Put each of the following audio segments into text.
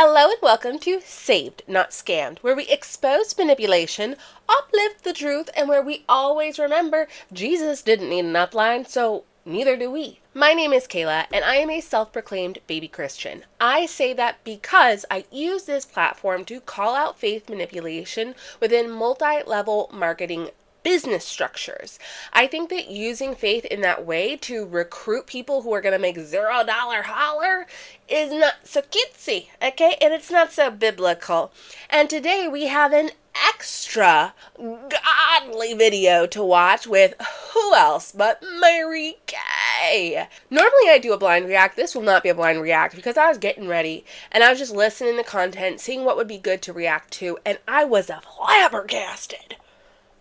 Hello and welcome to Saved, Not Scammed, where we expose manipulation, uplift the truth, and where we always remember Jesus didn't need an upline, so neither do we. My name is Kayla, and I am a self-proclaimed baby Christian. I say that because I use this platform to call out faith manipulation within multi-level marketing business structures. I think that using faith in that way to recruit people who are going to make $0 holler is not so cutesy, okay? And it's not so biblical. And today we have an extra godly video to watch with who else but Mary Kay. Normally I do a blind react. This will not be a blind react because I was getting ready and I was just listening to content, seeing what would be good to react to, and I was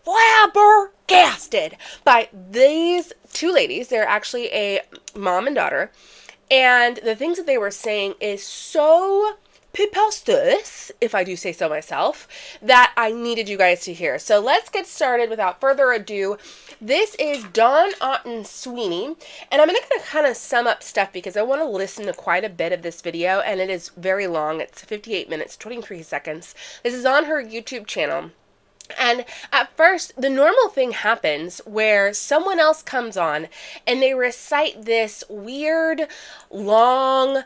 flabbergasted by these two ladies. They're actually a mom and daughter, and the things that they were saying is so preposterous, if I do say so myself, that I needed you guys to hear. So let's get started without further ado. This is Dawn Sweeney, and I'm going to kind of sum up stuff because I want to listen to quite a bit of this video, and it is very long. It's 58 minutes, 23 seconds. This is on her YouTube channel. And at first, the normal thing happens where someone else comes on and they recite this weird, long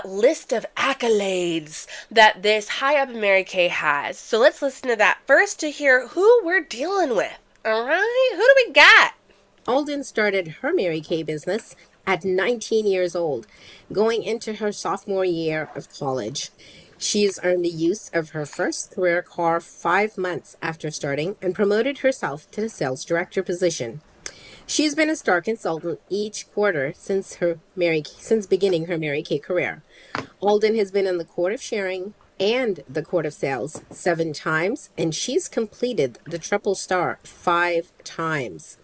list of accolades that this high up Mary Kay has. So let's listen to that first to hear who we're dealing with. All right, who do we got? Alden started her Mary Kay business at 19 years old, going into her sophomore year of college. She has earned the use of her first career car 5 months after starting and promoted herself to the sales director position. She's been a star consultant each quarter since beginning her Mary Kay career. Alden has been in the Court of Sharing and the Court of Sales 7 times, and she's completed the Triple Star 5 times.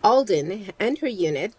Alden and her unit.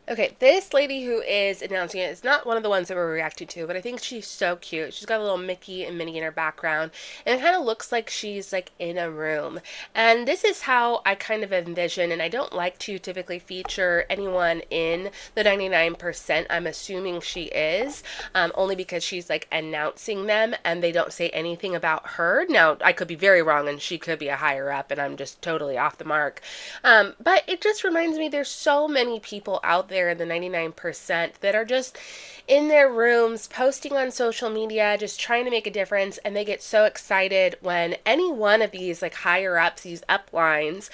Okay, this lady who is announcing it is not one of the ones that we're reacting to, but I think she's so cute. She's got a little Mickey and Minnie in her background, and it kind of looks like she's like in a room. And this is how I kind of envision, and I don't like to typically feature anyone in the 99%. I'm assuming she is, only because she's like announcing them and they don't say anything about her. Now, I could be very wrong and she could be a higher up and I'm just totally off the mark. But it just reminds me there's so many people out there in the 99% that are just in their rooms posting on social media, just trying to make a difference, and they get so excited when any one of these like higher ups, these uplines,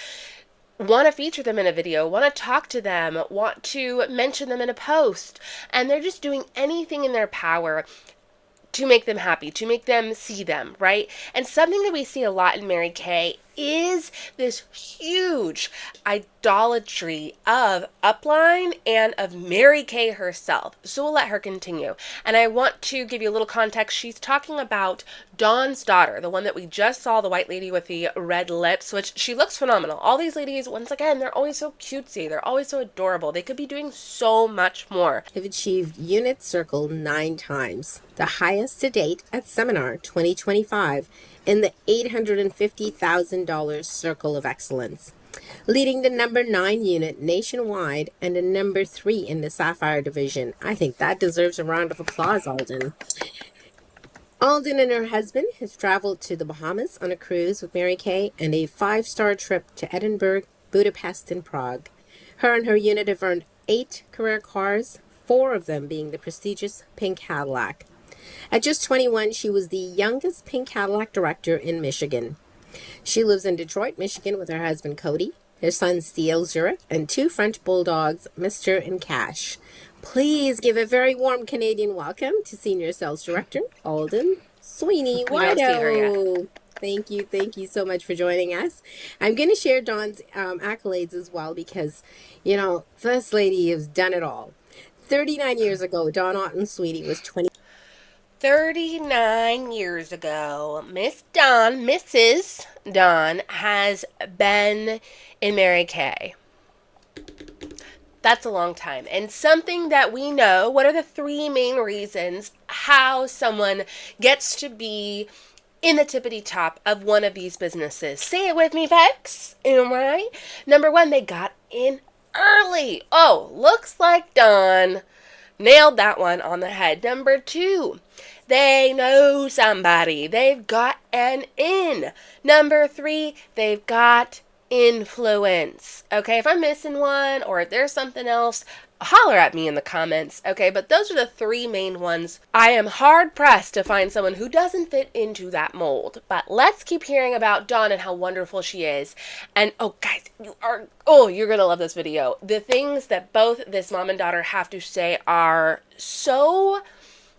want to feature them in a video, want to talk to them, want to mention them in a post, and they're just doing anything in their power to make them happy, to make them see them, right? And something that we see a lot in Mary Kay is this huge idolatry of upline and of Mary Kay herself. So we'll let her continue. And I want to give you a little context. She's talking about Dawn's daughter, the one that we just saw, the white lady with the red lips, which she looks phenomenal. All these ladies, once again, they're always so cutesy. They're always so adorable. They could be doing so much more. Have achieved Unit Circle 9 times, the highest to date at Seminar 2025 in the $850,000 Circle of Excellence, leading the number 9 unit nationwide and the number 3 in the Sapphire division. I think that deserves a round of applause, Alden. Alden and her husband have traveled to the Bahamas on a cruise with Mary Kay and a 5-star trip to Edinburgh, Budapest, and Prague. Her and her unit have earned 8 career cars, 4 of them being the prestigious pink Cadillac. At just 21, she was the youngest pink Cadillac director in Michigan. She lives in Detroit, Michigan with her husband Cody, her son Steele Zurich, and 2 French bulldogs, Mr. and Cash. Please give a very warm Canadian welcome to Senior Sales Director Alden Sweeney. Thank you so much for joining us. I'm going to share Dawn's accolades as well because, you know, this lady has done it all. 39 years ago, Dawn Sweeney was 39 years ago, Mrs. Dawn has been in Mary Kay. That's a long time. And something that we know, what are the 3 main reasons how someone gets to be in the tippity top of one of these businesses? Say it with me, folks. All right. Number 1, they got in early. Oh, looks like Dawn nailed that one on the head. Number 2, They know somebody. They've got an in. Number 3, they've got influence. Okay, if I'm missing one or if there's something else, holler at me in the comments. Okay, but those are the 3 main ones. I am hard pressed to find someone who doesn't fit into that mold. But let's keep hearing about Dawn and how wonderful she is. And oh guys, you're gonna love this video. The things that both this mom and daughter have to say are so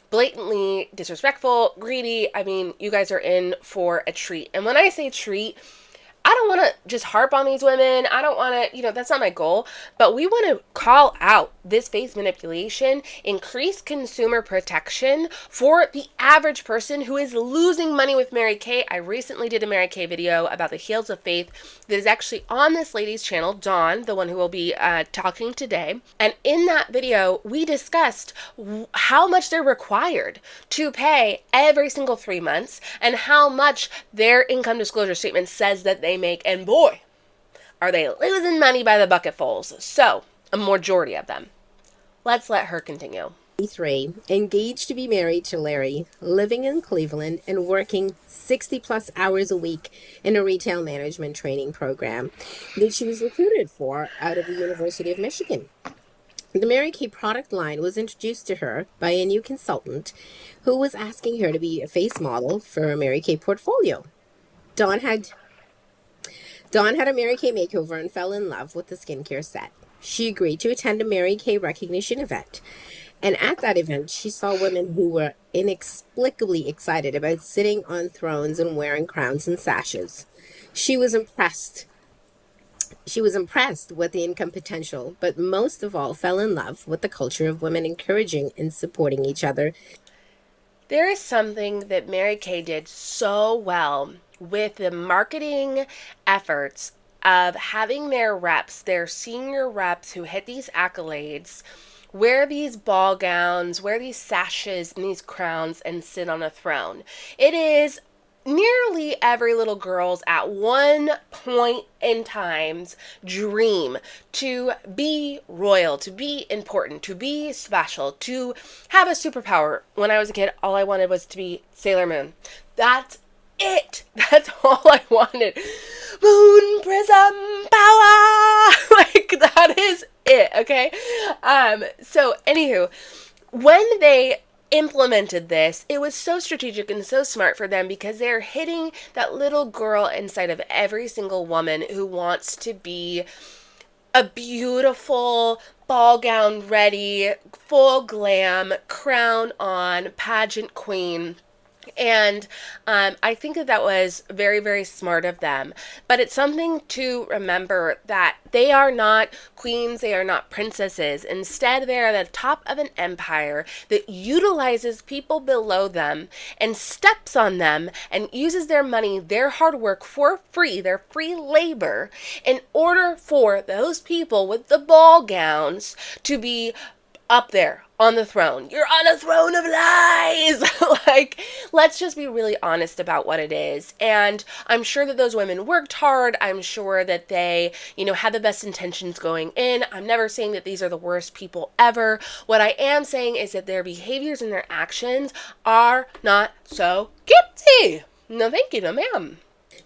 blatantly disrespectful, greedy. I mean, you guys are in for a treat. And when I say treat, I don't want to just harp on these women. I don't want to, that's not my goal. But we want to call out this faith manipulation, increase consumer protection for the average person who is losing money with Mary Kay. I recently did a Mary Kay video about the heels of faith that is actually on this lady's channel, Dawn, the one who will be talking today. And in that video, we discussed how much they're required to pay every single 3 months and how much their income disclosure statement says that they make, and boy, are they losing money by the bucketfuls. So, a majority of them. Let's let her continue. 3, engaged to be married to Larry, living in Cleveland and working 60 plus hours a week in a retail management training program that she was recruited for out of the University of Michigan. The Mary Kay product line was introduced to her by a new consultant who was asking her to be a face model for a Mary Kay portfolio. Dawn had a Mary Kay makeover and fell in love with the skincare set. She agreed to attend a Mary Kay recognition event. And at that event, she saw women who were inexplicably excited about sitting on thrones and wearing crowns and sashes. She was impressed with the income potential, but most of all fell in love with the culture of women encouraging and supporting each other. There is something that Mary Kay did so well with the marketing efforts of having their reps, their senior reps who hit these accolades, wear these ball gowns, wear these sashes and these crowns and sit on a throne. It is nearly every little girl's at one point in time's dream to be royal, to be important, to be special, to have a superpower. When I was a kid, all I wanted was to be Sailor Moon. That's it. That's all I wanted. Moon prism power. Like, that is it, okay? So anywho, when they implemented this, it was so strategic and so smart for them because they're hitting that little girl inside of every single woman who wants to be a beautiful ball gown ready, full glam, crown on, pageant queen. And I think that was very, very smart of them. But it's something to remember that they are not queens, they are not princesses. Instead, they are the top of an empire that utilizes people below them and steps on them and uses their money, their hard work for free, their free labor, in order for those people with the ball gowns to be up there on the throne. You're on a throne of lies. Like, let's just be really honest about what it is. And I'm sure that those women worked hard. I'm sure that they, had the best intentions going in. I'm never saying that these are the worst people ever. What I am saying is that their behaviors and their actions are not so guilty. No, thank you. No, ma'am.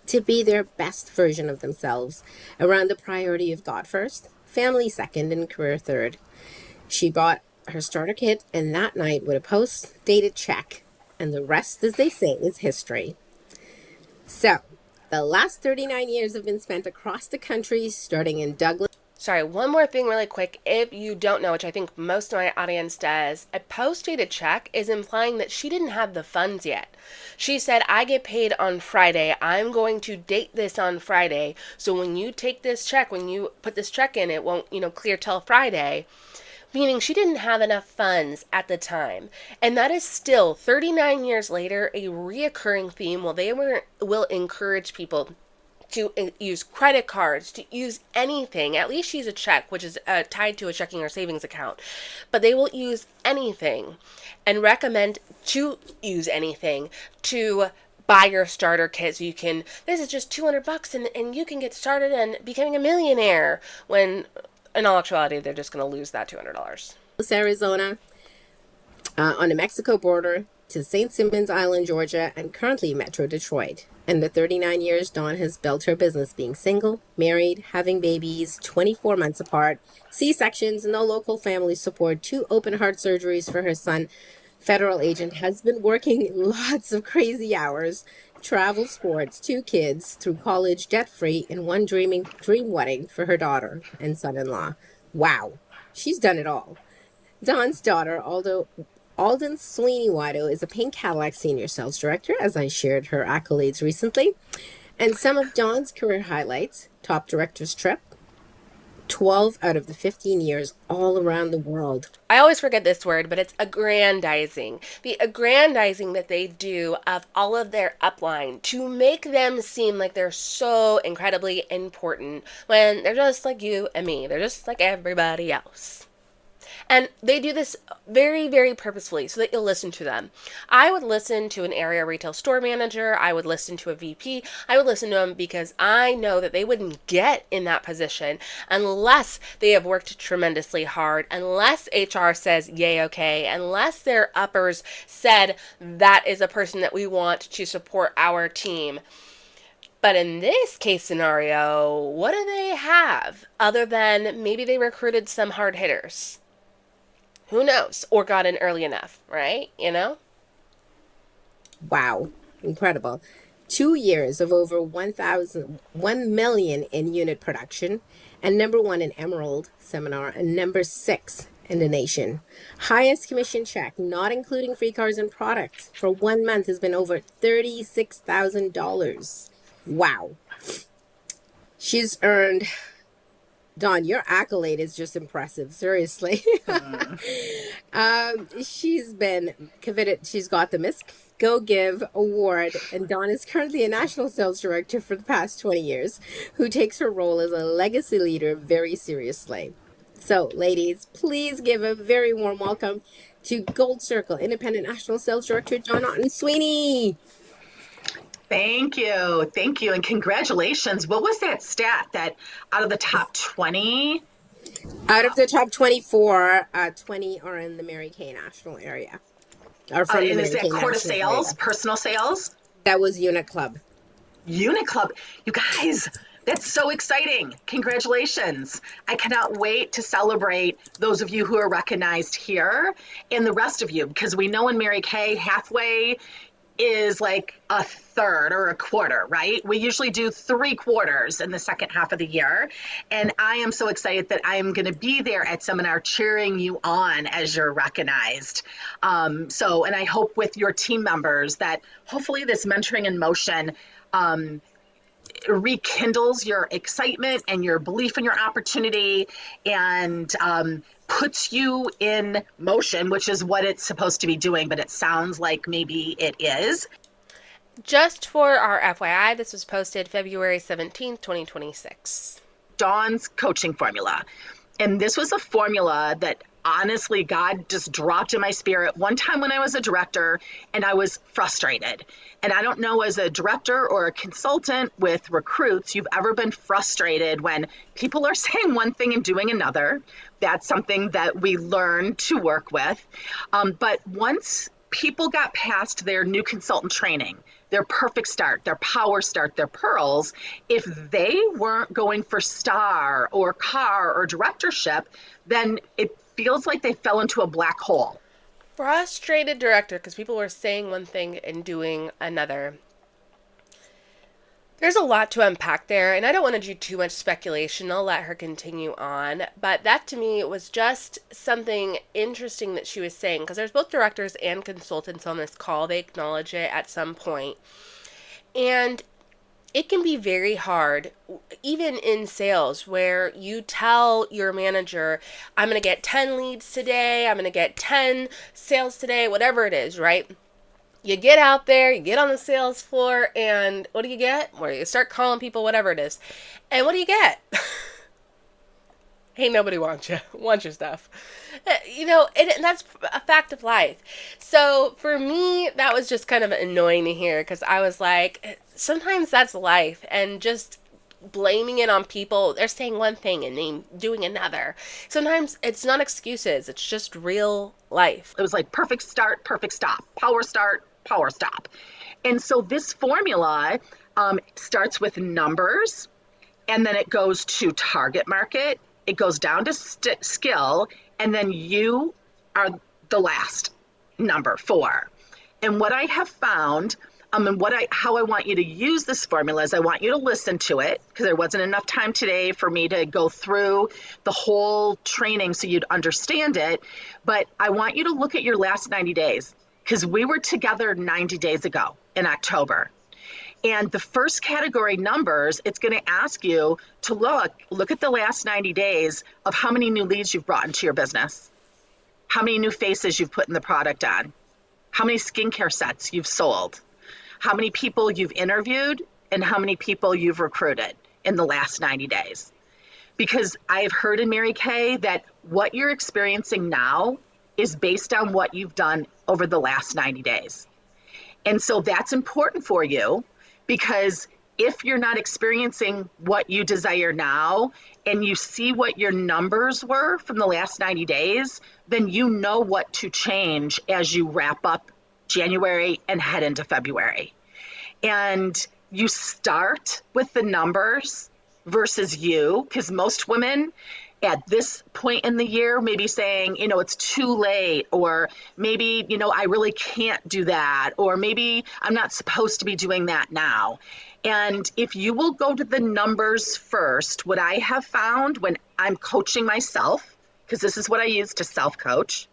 To be their best version of themselves around the priority of God first, family second, and career third. She bought her starter kit, and that night with a post-dated check, and the rest, as they say, is history. So, the last 39 years have been spent across the country, starting in Douglas. Sorry, one more thing really quick. If you don't know, which I think most of my audience does, a post-dated check is implying that she didn't have the funds yet. She said, I get paid on Friday. I'm going to date this on Friday. So when you take this check, when you put this check in, it won't, clear till Friday. Meaning she didn't have enough funds at the time. And that is still, 39 years later, a reoccurring theme. Well, they will encourage people to use credit cards, to use anything, at least use a check, which is tied to a checking or savings account. But they will use anything and recommend to use anything to buy your starter kit so you can, this is just $200 and you can get started on becoming a millionaire, when in all actuality, they're just going to lose that $200. Arizona, on the Mexico border, to St. Simons Island, Georgia, and currently Metro Detroit. In the 39 years, Dawn has built her business being single, married, having babies 24 months apart, C-sections, no local family support, 2 open heart surgeries for her son. Federal agent has been working lots of crazy hours, travel sports, 2 kids through college debt free, and one dream wedding for her daughter and son in law. Wow, she's done it all. Don's daughter, Alden Sweeney Wido, is a Pink Cadillac senior sales director, as I shared her accolades recently. And some of Don's career highlights: top director's trip, 12 out of the 15 years all around the world. I always forget this word, but it's aggrandizing. The aggrandizing that they do of all of their upline to make them seem like they're so incredibly important when they're just like you and me. They're just like everybody else. And they do this very, very purposefully so that you'll listen to them. I would listen to an area retail store manager. I would listen to a VP. I would listen to them because I know that they wouldn't get in that position unless they have worked tremendously hard, unless HR says yay, okay, unless their uppers said that is a person that we want to support our team. But in this case scenario, what do they have other than maybe they recruited some hard hitters? Who knows? Or got in early enough, right? You know? Wow, incredible. 2 years of over 1 million in unit production, and #1 in Emerald Seminar, and #6 in the nation. Highest commission check, not including free cars and products, for 1 month has been over $36,000. Wow. She's earned, Dawn, your accolade is just impressive. Seriously. She's been committed. She's got the Miss Go Give award, and Dawn is currently a national sales director for the past 20 years, who takes her role as a legacy leader very seriously. So, ladies, please give a very warm welcome to Gold Circle Independent National Sales Director Dawn Otten-Sweeney. Thank you. Thank you. And congratulations. What was that stat that out of the top 20? Out of the top 24, 20 are in the Mary Kay National area. Are from the And Mary is that Kay quarter National sales, area. personal sales? That was Unit Club. Unit Club. You guys, that's so exciting. Congratulations. I cannot wait to celebrate those of you who are recognized here and the rest of you, because we know in Mary Kay, halfway is like a third or a quarter, right? We usually do 3/4 in the second half of the year. And I am so excited that I am going to be there at seminar cheering you on as you're recognized. And I hope with your team members that hopefully this mentoring in motion rekindles your excitement and your belief in your opportunity and puts you in motion, which is what it's supposed to be doing, but it sounds like maybe it is. Just for our FYI, this was posted February 17th, 2026. Dawn's coaching formula. And this was a formula that honestly God just dropped in my spirit one time when I was a director and I was frustrated. And I don't know, as a director or a consultant with recruits, you've ever been frustrated when people are saying one thing and doing another. That's something that we learn to work with. But once people got past their new consultant training, their perfect start, their power start, their pearls, if they weren't going for star or car or directorship, then it feels like they fell into a black hole. Frustrated director because people were saying one thing and doing another. There's a lot to unpack there, and I don't want to do too much speculation. I'll let her continue on. But that to me was just something interesting that she was saying, because there's both directors and consultants on this call. They acknowledge it at some point. And it can be very hard, even in sales, where you tell your manager, I'm going to get 10 leads today, I'm going to get 10 sales today, whatever it is, right? You get out there, you get on the sales floor, and what do you get? Where you start calling people, whatever it is. And what do you get? Ain't nobody wants your stuff. And that's a fact of life. So for me, that was just kind of annoying to hear, because I was like, sometimes that's life, and just blaming it on people. They're saying one thing and then doing another. Sometimes it's not excuses. It's just real life. It was like perfect start, perfect stop, power start, power stop. And so this formula starts with numbers, and then it goes to target market. It goes down to skill, and then you are the last number 4. And what I have found, and how I want you to use this formula is I want you to listen to it, because there wasn't enough time today for me to go through the whole training so you'd understand it. But I want you to look at your last 90 days, because we were together 90 days ago in October. And the first category, numbers, it's going to ask you to look at the last 90 days of how many new leads you've brought into your business, how many new faces you've put in the product on, how many skincare sets you've sold, how many people you've interviewed, and how many people you've recruited in the last 90 days. Because I have heard in Mary Kay that what you're experiencing now is based on what you've done over the last 90 days. And so that's important for you, because if you're not experiencing what you desire now and you see what your numbers were from the last 90 days, then you know what to change as you wrap up January and head into February. And you start with the numbers versus you, because most women at this point in the year may be saying, it's too late, or maybe, I really can't do that, or maybe I'm not supposed to be doing that now. And if you will go to the numbers first, what I have found when I'm coaching myself, because this is what I use to self-coach,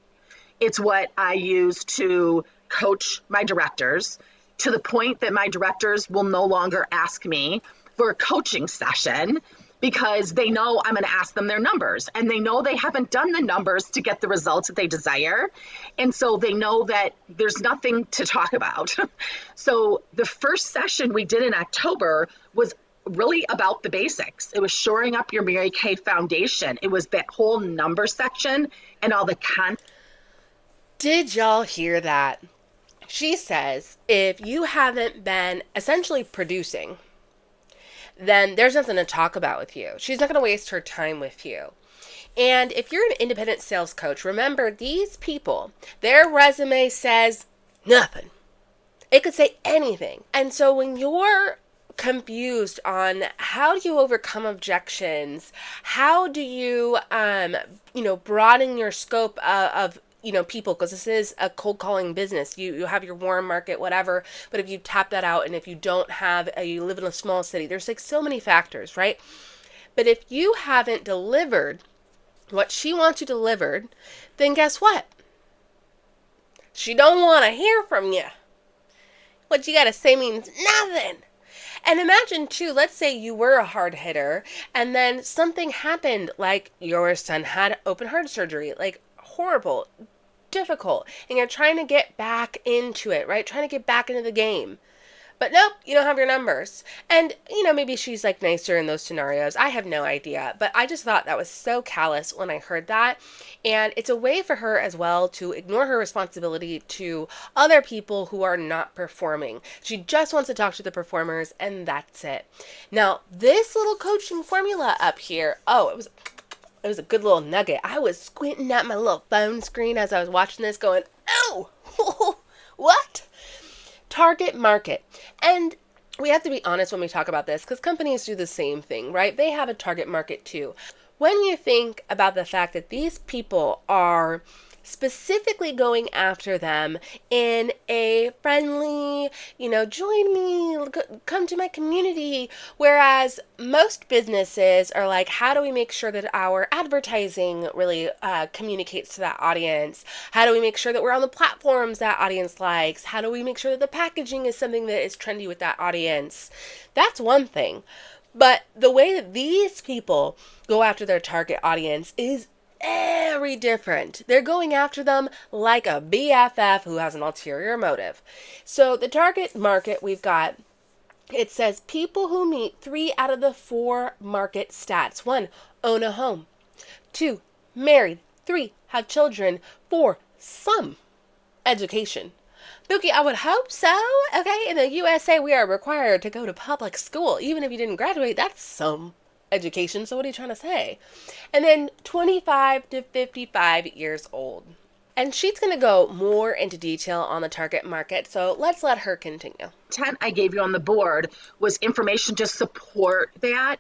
it's what I use to coach my directors, to the point that my directors will no longer ask me for a coaching session, because they know I'm going to ask them their numbers, and they know they haven't done the numbers to get the results that they desire. And so they know that there's nothing to talk about. So the first session we did in October was really about the basics. It was shoring up your Mary Kay foundation. It was that whole number section and all the content. Did y'all hear that? She says if you haven't been essentially producing, then there's nothing to talk about with you. She's not going to waste her time with you. And if you're an independent sales coach, remember these people, their resume says nothing. It could say anything. And so when you're confused on how do you overcome objections, how do you, broaden your scope of people, because this is a cold calling business. You have your warm market, whatever, but if you tap that out, and if you you live in a small city, there's like so many factors, right? But if you haven't delivered what she wants you delivered, then guess what? She don't want to hear from you. What you got to say means nothing. And imagine too, let's say you were a hard hitter and then something happened, like your son had open heart surgery, like horrible, difficult, and you're trying to get back into it, right? Trying to get back into the game. But nope, you don't have your numbers. And, maybe she's like nicer in those scenarios. I have no idea. But I just thought that was so callous when I heard that. And it's a way for her as well to ignore her responsibility to other people who are not performing. She just wants to talk to the performers, and that's it. Now, this little coaching formula up here, it was a good little nugget. I was squinting at my little phone screen as I was watching this going, oh, what? Target market. And we have to be honest when we talk about this, because companies do the same thing, right? They have a target market too. When you think about the fact that these people are specifically going after them in a friendly, join me, come to my community. Whereas most businesses are like, how do we make sure that our advertising really communicates to that audience? How do we make sure that we're on the platforms that audience likes? How do we make sure that the packaging is something that is trendy with that audience? That's one thing. But the way that these people go after their target audience is very different. They're going after them like a BFF who has an ulterior motive. So the target market we've got, it says people who meet 3 out of the 4 market stats. 1, own a home. 2, married. 3, have children. 4, some education. Bookie, I would hope so. Okay, in the USA, we are required to go to public school. Even if you didn't graduate, that's some education. So, what are you trying to say? And then 25 to 55 years old. And she's going to go more into detail on the target market. So, let's let her continue. 10 I gave you on the board was information to support that.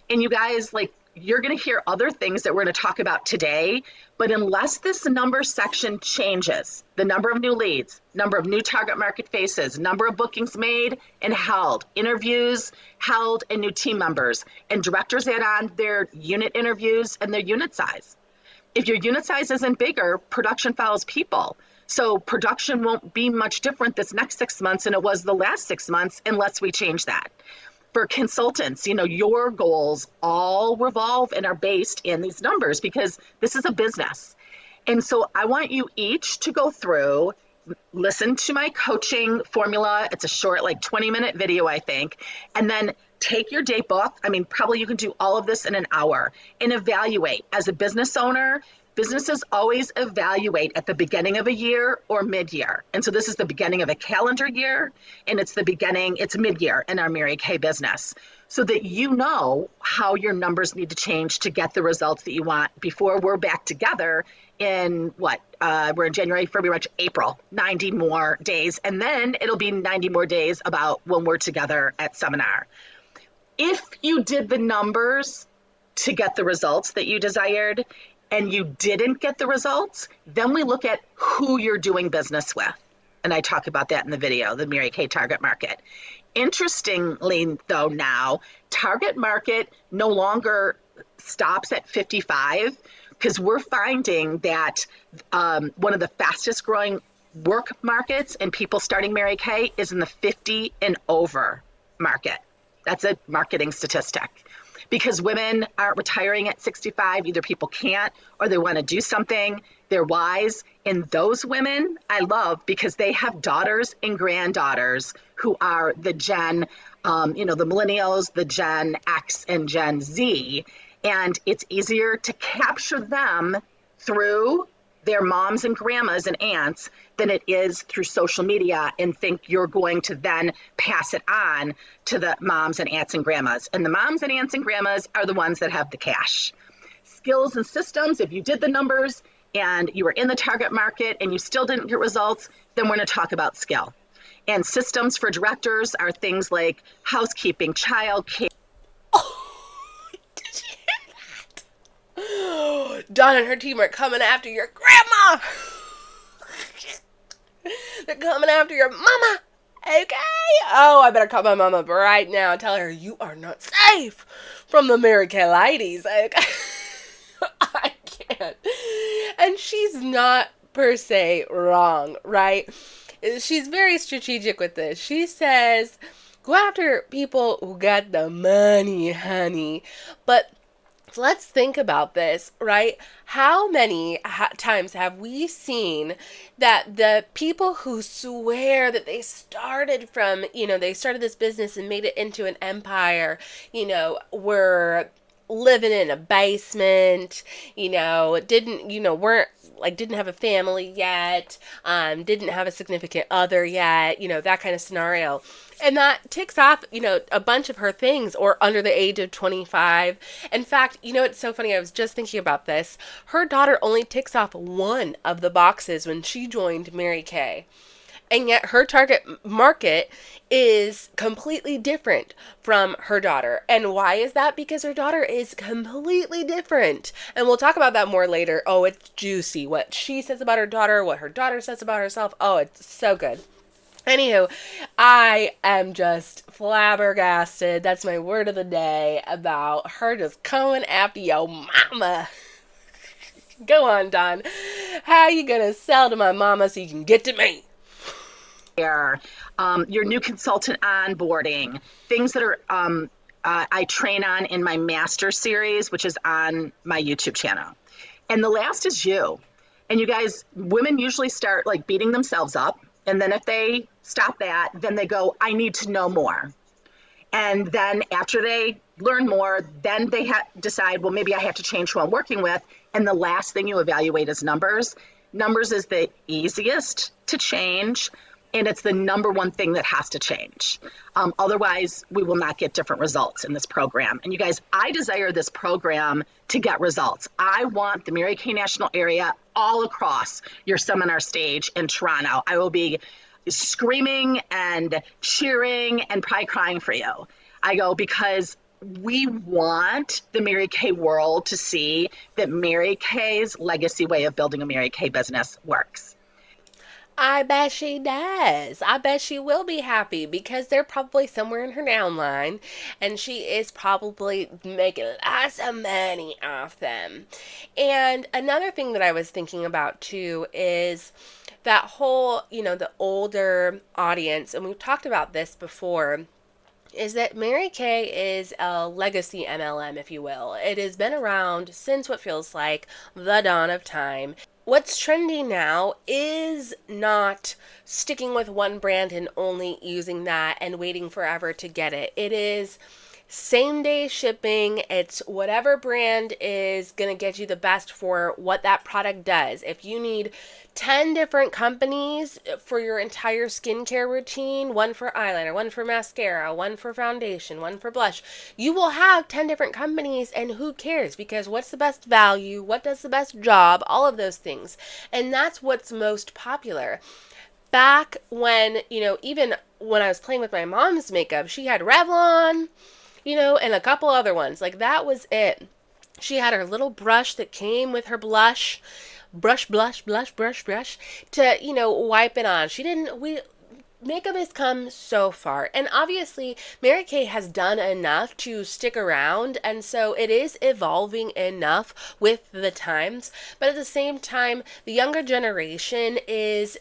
And you guys, like, you're going to hear other things that we're going to talk about today. But unless this number section changes, the number of new leads, number of new target market faces, number of bookings made and held, interviews held, and new team members, and directors add on their unit interviews and their unit size. If your unit size isn't bigger, production follows people. So production won't be much different this next 6 months than it was the last 6 months unless we change that. For consultants, your goals all revolve and are based in these numbers because this is a business. And so I want you each to go through, listen to my coaching formula. It's a short, like 20-minute video, I think. And then take your date book. I mean, probably you can do all of this in an hour and evaluate. As a business owner, businesses always evaluate at the beginning of a year or mid-year. And so this is the beginning of a calendar year, and it's mid-year in our Mary Kay business, so that you know how your numbers need to change to get the results that you want before we're back together in we're in January, February, March, April, 90 more days. And then it'll be 90 more days about when we're together at seminar. If you did the numbers to get the results that you desired, and you didn't get the results, then we look at who you're doing business with. And I talk about that in the video, the Mary Kay target market. Interestingly, though, now, target market no longer stops at 55 because we're finding that one of the fastest growing work markets and people starting Mary Kay is in the 50 and over market. That's a marketing statistic. Because women are retiring at 65, either people can't or they want to do something, they're wise. And those women I love because they have daughters and granddaughters who are the Gen, the millennials, the Gen X and Gen Z. And it's easier to capture them through their moms and grandmas and aunts than it is through social media and think you're going to then pass it on to the moms and aunts and grandmas. And the moms and aunts and grandmas are the ones that have the cash. Skills and systems, if you did the numbers and you were in the target market and you still didn't get results, then we're going to talk about skill. And systems for directors are things like housekeeping, childcare. Dawn and her team are coming after your grandma. They're coming after your mama. Okay? Oh, I better call my mama right now and tell her you are not safe from the Mary Kay ladies. Okay? I can't. And she's not per se wrong, right? She's very strategic with this. She says, go after people who got the money, honey. But let's think about this, right? How many times have we seen that the people who swear that they started from, they started this business and made it into an empire, were living in a basement, didn't have a family yet, didn't have a significant other yet, that kind of scenario. And that ticks off, a bunch of her things, or under the age of 25. In fact, it's so funny. I was just thinking about this. Her daughter only ticks off one of the boxes when she joined Mary Kay. And yet her target market is completely different from her daughter. And why is that? Because her daughter is completely different. And we'll talk about that more later. Oh, it's juicy. What she says about her daughter, what her daughter says about herself. Oh, it's so good. Anywho, I am just flabbergasted. That's my word of the day about her just coming after your mama. Go on, Dawn. How you gonna sell to my mama so you can get to me? Your new consultant onboarding, things that are I train on in my master series, which is on my YouTube channel. And the last is you. And you guys, women usually start like beating themselves up. And then if they stop that, then they go, I need to know more. And then after they learn more, then they decide, well, maybe I have to change who I'm working with. And the last thing you evaluate is numbers. Numbers is the easiest to change, And it's the number one thing that has to change. Otherwise, we will not get different results in this program. And you guys, I desire this program to get results. I want the Mary Kay National area all across your seminar stage in Toronto. I will be screaming and cheering and probably crying for you. I go because we want the Mary Kay world to see that Mary Kay's legacy way of building a Mary Kay business works. I bet she does. I bet she will be happy because they're probably somewhere in her downline and she is probably making lots of money off them. And another thing that I was thinking about too is that whole, the older audience, and we've talked about this before, is that Mary Kay is a legacy MLM, if you will. It has been around since what feels like the dawn of time. What's trendy now is not sticking with one brand and only using that and waiting forever to get it. It is same day shipping. It's whatever brand is going to get you the best for what that product does. If you need 10 different companies for your entire skincare routine, one for eyeliner, one for mascara, one for foundation, one for blush, you will have 10 different companies, and who cares? Because what's the best value? What does the best job? All of those things. And that's what's most popular. Back when, even when I was playing with my mom's makeup, she had Revlon, and a couple other ones. Like, that was it. She had her little brush that came with her blush, brush, to, wipe it on. Makeup has come so far, and obviously Mary Kay has done enough to stick around, and so it is evolving enough with the times. But at the same time, the younger generation is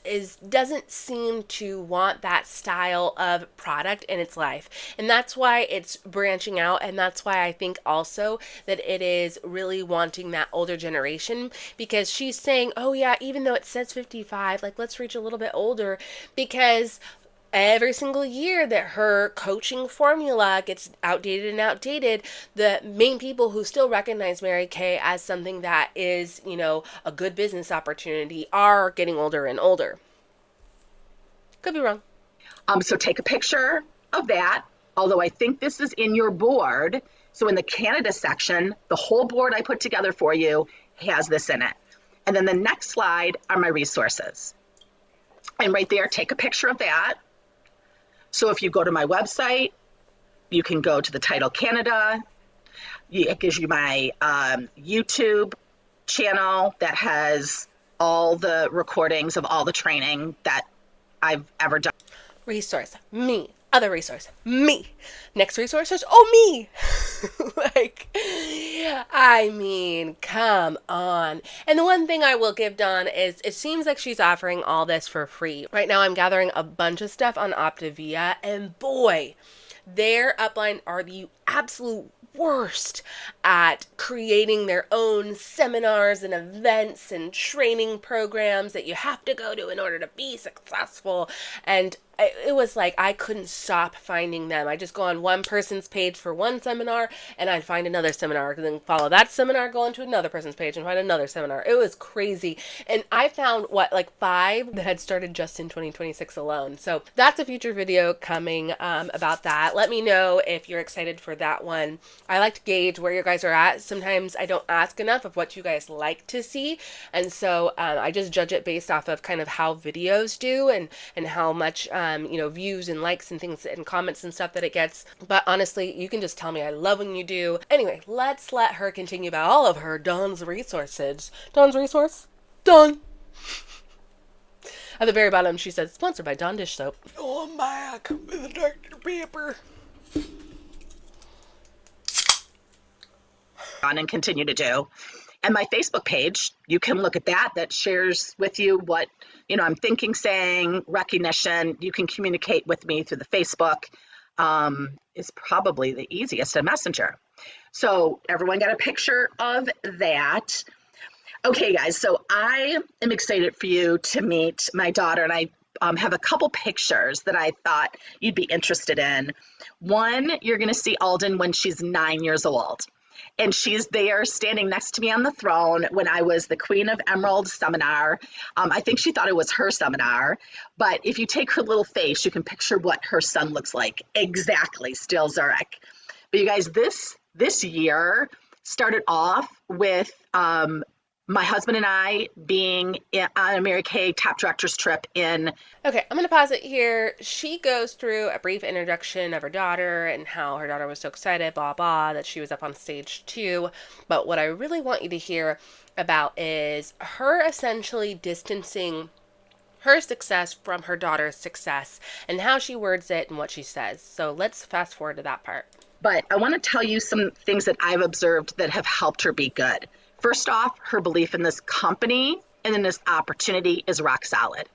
doesn't seem to want that style of product in its life, and that's why it's branching out, and that's why I think also that it is really wanting that older generation, because she's saying, oh yeah, even though it says 55, like, let's reach a little bit older, because every single year that her coaching formula gets outdated, the main people who still recognize Mary Kay as something that is, a good business opportunity are getting older and older. Could be wrong. So take a picture of that, although I think this is in your board. So in the Canada section, the whole board I put together for you has this in it. And then the next slide are my resources. And right there, take a picture of that. So if you go to my website, you can go to the title Canada. It gives you my YouTube channel that has all the recordings of all the training that I've ever done. Resource, me. Other resource, me. Next resources, oh, me. Come on. And the one thing I will give Dawn is it seems like she's offering all this for free. Right now I'm gathering a bunch of stuff on Optavia, and boy, their upline are the absolute worst at creating their own seminars and events and training programs that you have to go to in order to be successful. And it was like I couldn't stop finding them. I just go on one person's page for one seminar, and I'd find another seminar, and then follow that seminar, go into another person's page and find another seminar. It was crazy. And I found, 5 that had started just in 2026 alone. So that's a future video coming about that. Let me know if you're excited for that one. I like to gauge where you guys are at. Sometimes I don't ask enough of what you guys like to see, and so I just judge it based off of kind of how videos do and how much views and likes and things and comments and stuff that it gets. But honestly, you can just tell me I love when you do. Anyway, let's let her continue about all of her Dawn's resources. Dawn's resource? Dawn. At the very bottom, she said, sponsored by Dawn Dish Soap. Oh, I'm back with a Dr. Pepper. On and continue to do. And my Facebook page, you can look at that. That shares with you what I'm thinking, saying, recognition. You can communicate with me through the Facebook. Is probably the easiest, a messenger. So everyone got a picture of that. Okay, guys, so I am excited for you to meet my daughter, and I have a couple pictures that I thought you'd be interested in. One, you're going to see Alden when she's 9 years old. And she's there standing next to me on the throne when I was the Queen of Emerald seminar. I think she thought it was her seminar, but if you take her little face, you can picture what her son looks like. Exactly, still Zurich. But you guys, this year started off with my husband and I being on a Mary Kay top directors trip in. Okay, I'm going to pause it here. She goes through a brief introduction of her daughter and how her daughter was so excited, blah, blah, that she was up on stage too. But what I really want you to hear about is her essentially distancing her success from her daughter's success and how she words it and what she says. So let's fast forward to that part. But I want to tell you some things that I've observed that have helped her be good. First off, her belief in this company and in this opportunity is rock solid.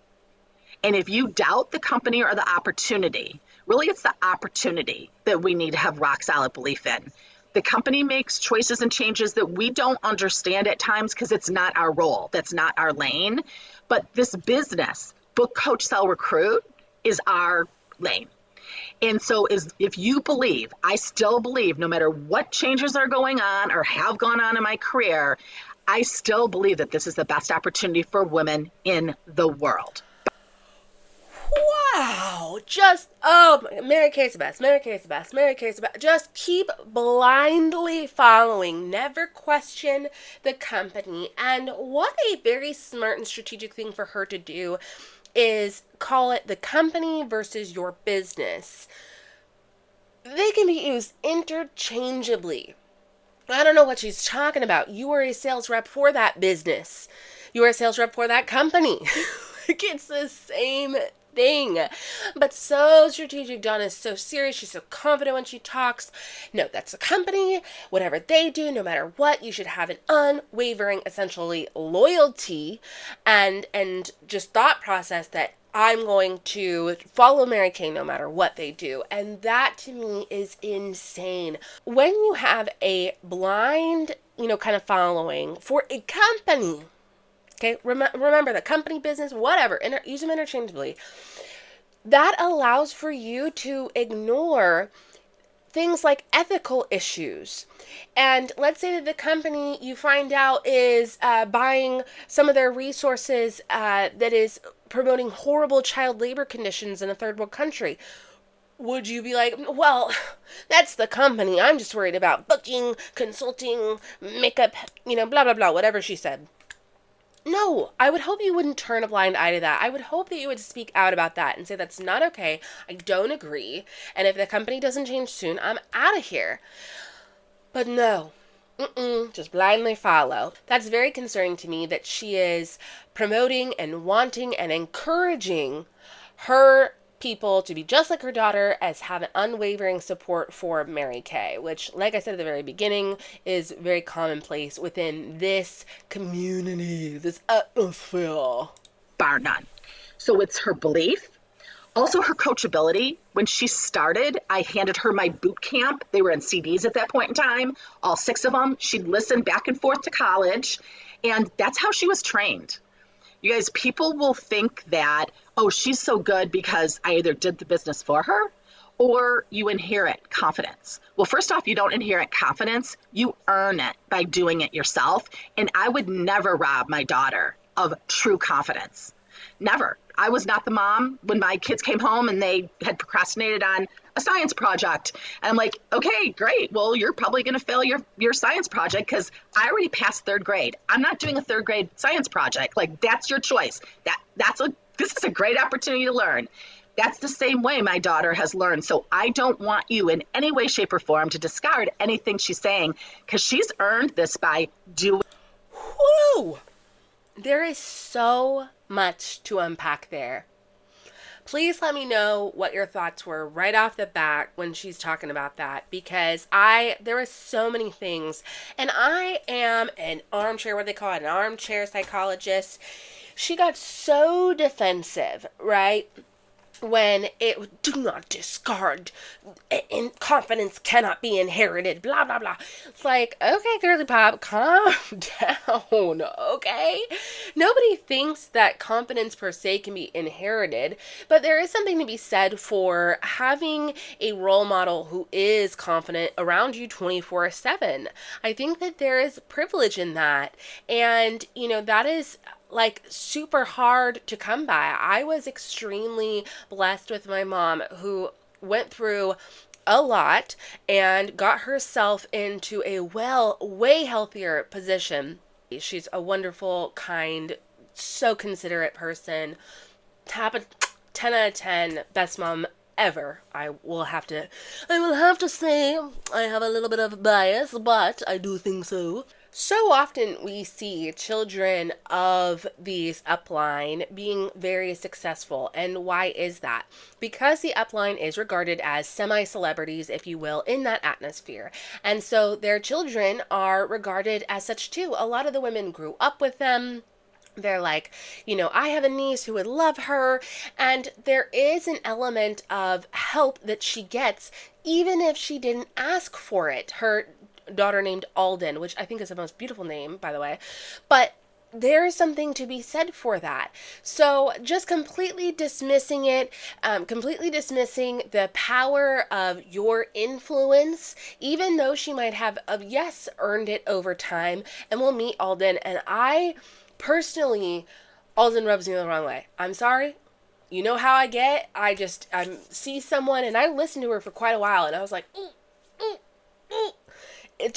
And if you doubt the company or the opportunity, really it's the opportunity that we need to have rock solid belief in. The company makes choices and changes that we don't understand at times because it's not our role. That's not our lane. But this business, book, coach, sell, recruit, is our lane. And so if you believe, I still believe, no matter what changes are going on or have gone on in my career, I still believe that this is the best opportunity for women in the world. Wow, Mary Kay's the best, Mary Kay's the best, Mary Kay's the best. Just keep blindly following, never question the company. And what a very smart and strategic thing for her to do is call it the company versus your business. They can be used interchangeably. I don't know what she's talking about. You are a sales rep for that business. You are a sales rep for that company. Like, it's the same thing. But so strategic. Donna is so serious. She's so confident when she talks. No, that's a company. Whatever they do, no matter what, you should have an unwavering, essentially, loyalty and just thought process that I'm going to follow Mary Kay no matter what they do. And that to me is insane. When you have a blind, kind of following for a company, okay, remember the company, business, whatever, use them interchangeably. That allows for you to ignore things like ethical issues. And let's say that the company you find out is buying some of their resources that is promoting horrible child labor conditions in a third world country. Would you be like, well, that's the company. I'm just worried about booking, consulting, makeup, blah, blah, blah, whatever she said. No, I would hope you wouldn't turn a blind eye to that. I would hope that you would speak out about that and say that's not okay. I don't agree. And if the company doesn't change soon, I'm out of here. But no, just blindly follow. That's very concerning to me that she is promoting and wanting and encouraging her people to be just like her daughter, as have an unwavering support for Mary Kay, which, like I said at the very beginning, is very commonplace within this community, this atmosphere. Bar none. So it's her belief. Also her coachability. When she started, I handed her my boot camp. They were in CDs at that point in time, all 6 of them. She'd listen back and forth to college, and that's how she was trained. You guys, people will think that, oh, she's so good because I either did the business for her or you inherit confidence. Well, first off, you don't inherit confidence. You earn it by doing it yourself. And I would never rob my daughter of true confidence. Never. I was not the mom when my kids came home and they had procrastinated on a science project. And I'm like, okay, great. Well, you're probably going to fail your science project because I already passed 3rd grade. I'm not doing a 3rd grade science project. Like, that's your choice. This is a great opportunity to learn. That's the same way my daughter has learned. So I don't want you in any way, shape, or form to discard anything she's saying because she's earned this by doing. Woo! There is so much to unpack there. Please let me know what your thoughts were right off the bat when she's talking about that, because there were so many things, and I am an armchair, what they call it, an armchair psychologist. She got so defensive, right? when it do not discard, confidence cannot be inherited, blah blah blah. It's like, okay, girly pop, calm down. Okay, nobody thinks that confidence per se can be inherited, but there is something to be said for having a role model who is confident around you 24/7. I think that there is privilege in that, and that is like super hard to come by. I was extremely blessed with my mom, who went through a lot and got herself into a way healthier position. She's a wonderful, kind, so considerate person. Top of 10 out of 10, best mom ever. I will have to say I have a little bit of bias, but I do think so. So often we see children of these upline being very successful. And why is that? Because the upline is regarded as semi-celebrities, if you will, in that atmosphere. And so their children are regarded as such too. A lot of the women grew up with them. They're like, I have a niece who would love her. And there is an element of help that she gets, even if she didn't ask for it. Her daughter named Alden, which I think is the most beautiful name, by the way. But there's something to be said for that. So just completely dismissing it, completely dismissing the power of your influence, even though she might have, yes, earned it over time. And we'll meet Alden. And I personally, Alden rubs me the wrong way. I'm sorry. You know how I get? I see someone, and I listened to her for quite a while, and I was like, ooh, ooh, ooh. I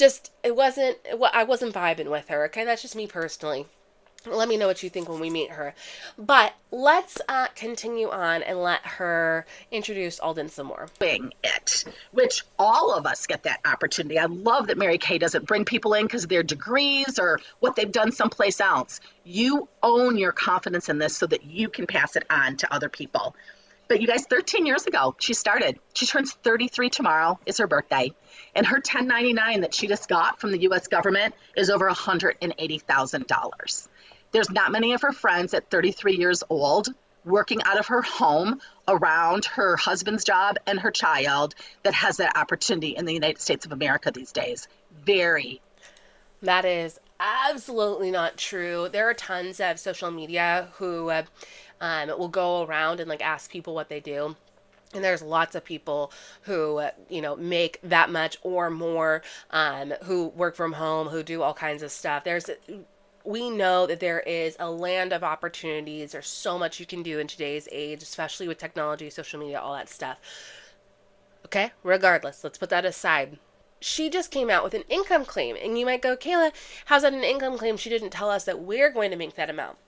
wasn't vibing with her, okay? That's just me personally. Let me know what you think when we meet her. But let's continue on and let her introduce Alden some more. It, which all of us get that opportunity. I love that Mary Kay doesn't bring people in because of their degrees or what they've done someplace else. You own your confidence in this so that you can pass it on to other people. But you guys, 13 years ago, she started. She turns 33 tomorrow. It's her birthday. And her 1099 that she just got from the U.S. government is over $180,000. There's not many of her friends at 33 years old working out of her home around her husband's job and her child that has that opportunity in the United States of America these days. That is absolutely not true. There are tons of social media who will go around and ask people what they do. And there's lots of people who, make that much or more, who work from home, who do all kinds of stuff. We know that there is a land of opportunities. There's so much you can do in today's age, especially with technology, social media, all that stuff. Okay, regardless, let's put that aside. She just came out with an income claim. And you might go, Kayla, how's that an income claim? She didn't tell us that we're going to make that amount.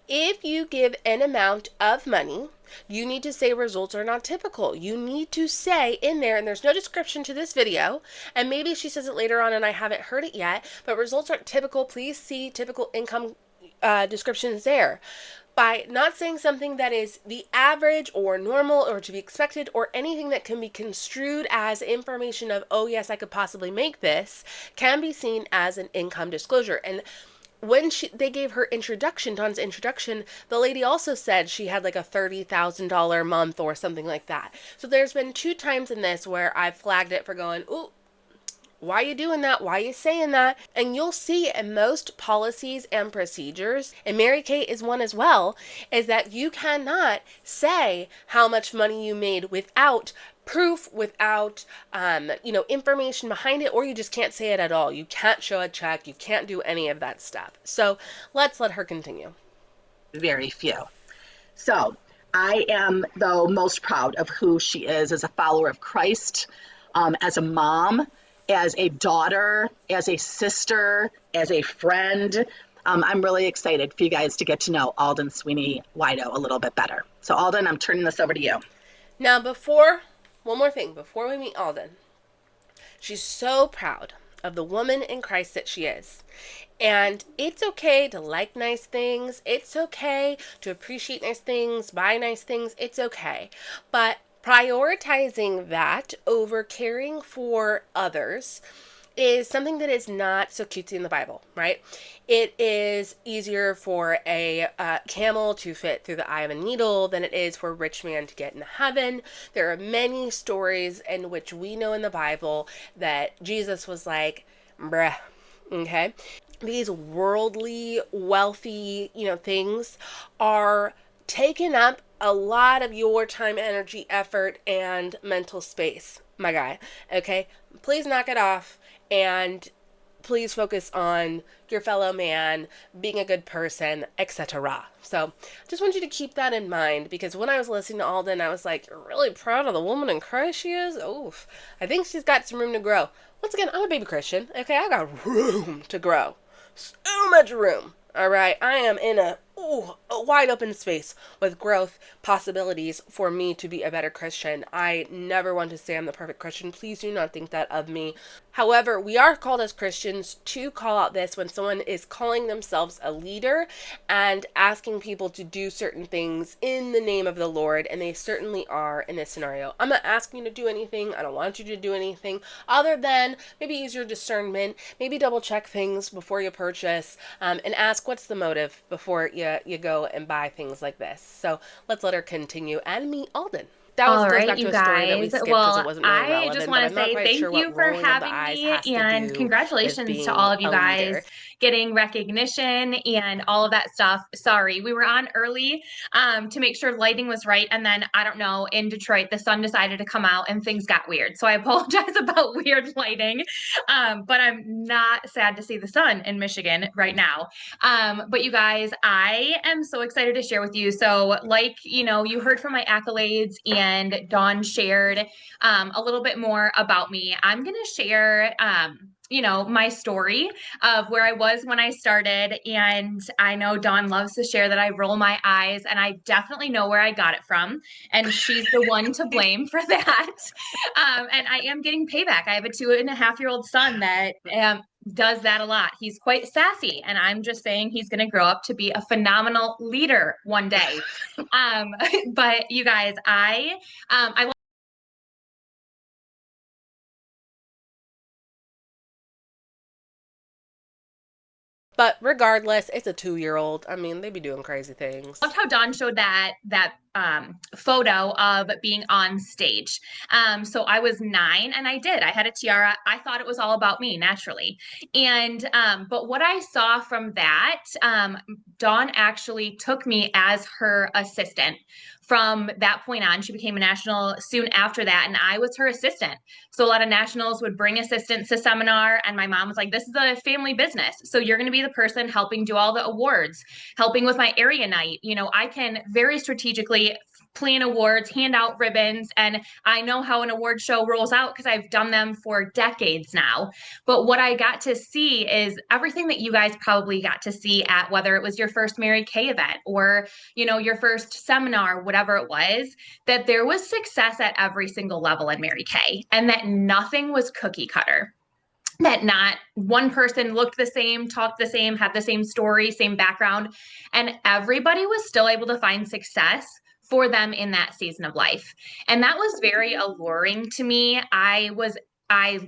If you give an amount of money, you need to say results are not typical. You need to say in there, and there's no description to this video, and maybe she says it later on and I haven't heard it yet, but results aren't typical. Please see typical income descriptions there. By not saying something that is the average or normal or to be expected or anything that can be construed as information of, oh yes, I could possibly make this, can be seen as an income disclosure. And when they gave her Dawn's introduction, the lady also said she had a $30,000 month or something like that. So there's been 2 times in this where I've flagged it for going, ooh, why are you doing that? Why are you saying that? And you'll see in most policies and procedures, and Mary Kay is one as well, is that you cannot say how much money you made without proof, without information behind it, or you just can't say it at all. You can't show a check. You can't do any of that stuff. So let's let her continue. Very few. So I am, though, most proud of who she is as a follower of Christ, as a mom, as a daughter, as a sister, as a friend. I'm really excited for you guys to get to know Alden Sweeney Wido a little bit better. So Alden, I'm turning this over to you. Now one more thing, before we meet Alden, she's so proud of the woman in Christ that she is. And it's okay to like nice things. It's okay to appreciate nice things, buy nice things. It's okay. But prioritizing that over caring for others is something that is not so cutesy in the Bible, right? It is easier for a camel to fit through the eye of a needle than it is for a rich man to get into heaven. There are many stories in which we know in the Bible that Jesus was like, bruh, okay? These worldly, wealthy, things are taking up a lot of your time, energy, effort, and mental space, my guy. Okay? Please knock it off and please focus on your fellow man, being a good person, etc. So just want you to keep that in mind, because when I was listening to Alden, I was like, you're really proud of the woman in Christ she is? Oof. I think she's got some room to grow. Once again, I'm a baby Christian. Okay, I got room to grow. So much room. All right, I am in a wide open space with growth possibilities for me to be a better Christian. I never want to say I'm the perfect Christian. Please do not think that of me. However, we are called as Christians to call out this when someone is calling themselves a leader and asking people to do certain things in the name of the Lord, and they certainly are in this scenario. I'm not asking you to do anything. I don't want you to do anything other than maybe use your discernment, maybe double check things before you purchase, and ask what's the motive before you go and buy things like this. So let's let her continue and meet Alden. That All goes right, back to you a story that we guys. skipped because it Well, wasn't really I just relevant, but want to I'm not say quite thank sure you what for rolling of the having eyes me has to and do with congratulations to all being of you a guys leader. getting recognition and all of that stuff. Sorry, we were on early to make sure lighting was right. And then I don't know, in Detroit, the sun decided to come out and things got weird. So I apologize about weird lighting. But I'm not sad to see the sun in Michigan right now. But you guys, I am so excited to share with you. So like, you heard from my accolades and Dawn shared a little bit more about me. I'm going to share, my story of where I was when I started. And I know Dawn loves to share that I roll my eyes, and I definitely know where I got it from. And she's the one to blame for that. And I am getting payback. I have a 2.5-year-old son that does that a lot. He's quite sassy, and I'm just saying he's going to grow up to be a phenomenal leader one day. But you guys, I But regardless, it's a 2-year-old. I mean, they be doing crazy things. loved how Dawn showed that photo of being on stage. So I was 9 and I had a tiara. I thought it was all about me naturally. And but what I saw from that, Dawn actually took me as her assistant. From that point on, she became a national soon after that, and I was her assistant. So a lot of nationals would bring assistants to seminar, and my mom was like, this is a family business. So you're going to be the person helping do all the awards, helping with my area night. I can very strategically plan awards, hand out ribbons, and I know how an award show rolls out because I've done them for decades now. But what I got to see is everything that you guys probably got to see at whether it was your first Mary Kay event or, your first seminar, whatever it was, that there was success at every single level in Mary Kay and that nothing was cookie cutter, that not one person looked the same, talked the same, had the same story, same background, and everybody was still able to find success for them in that season of life. And that was very alluring to me. I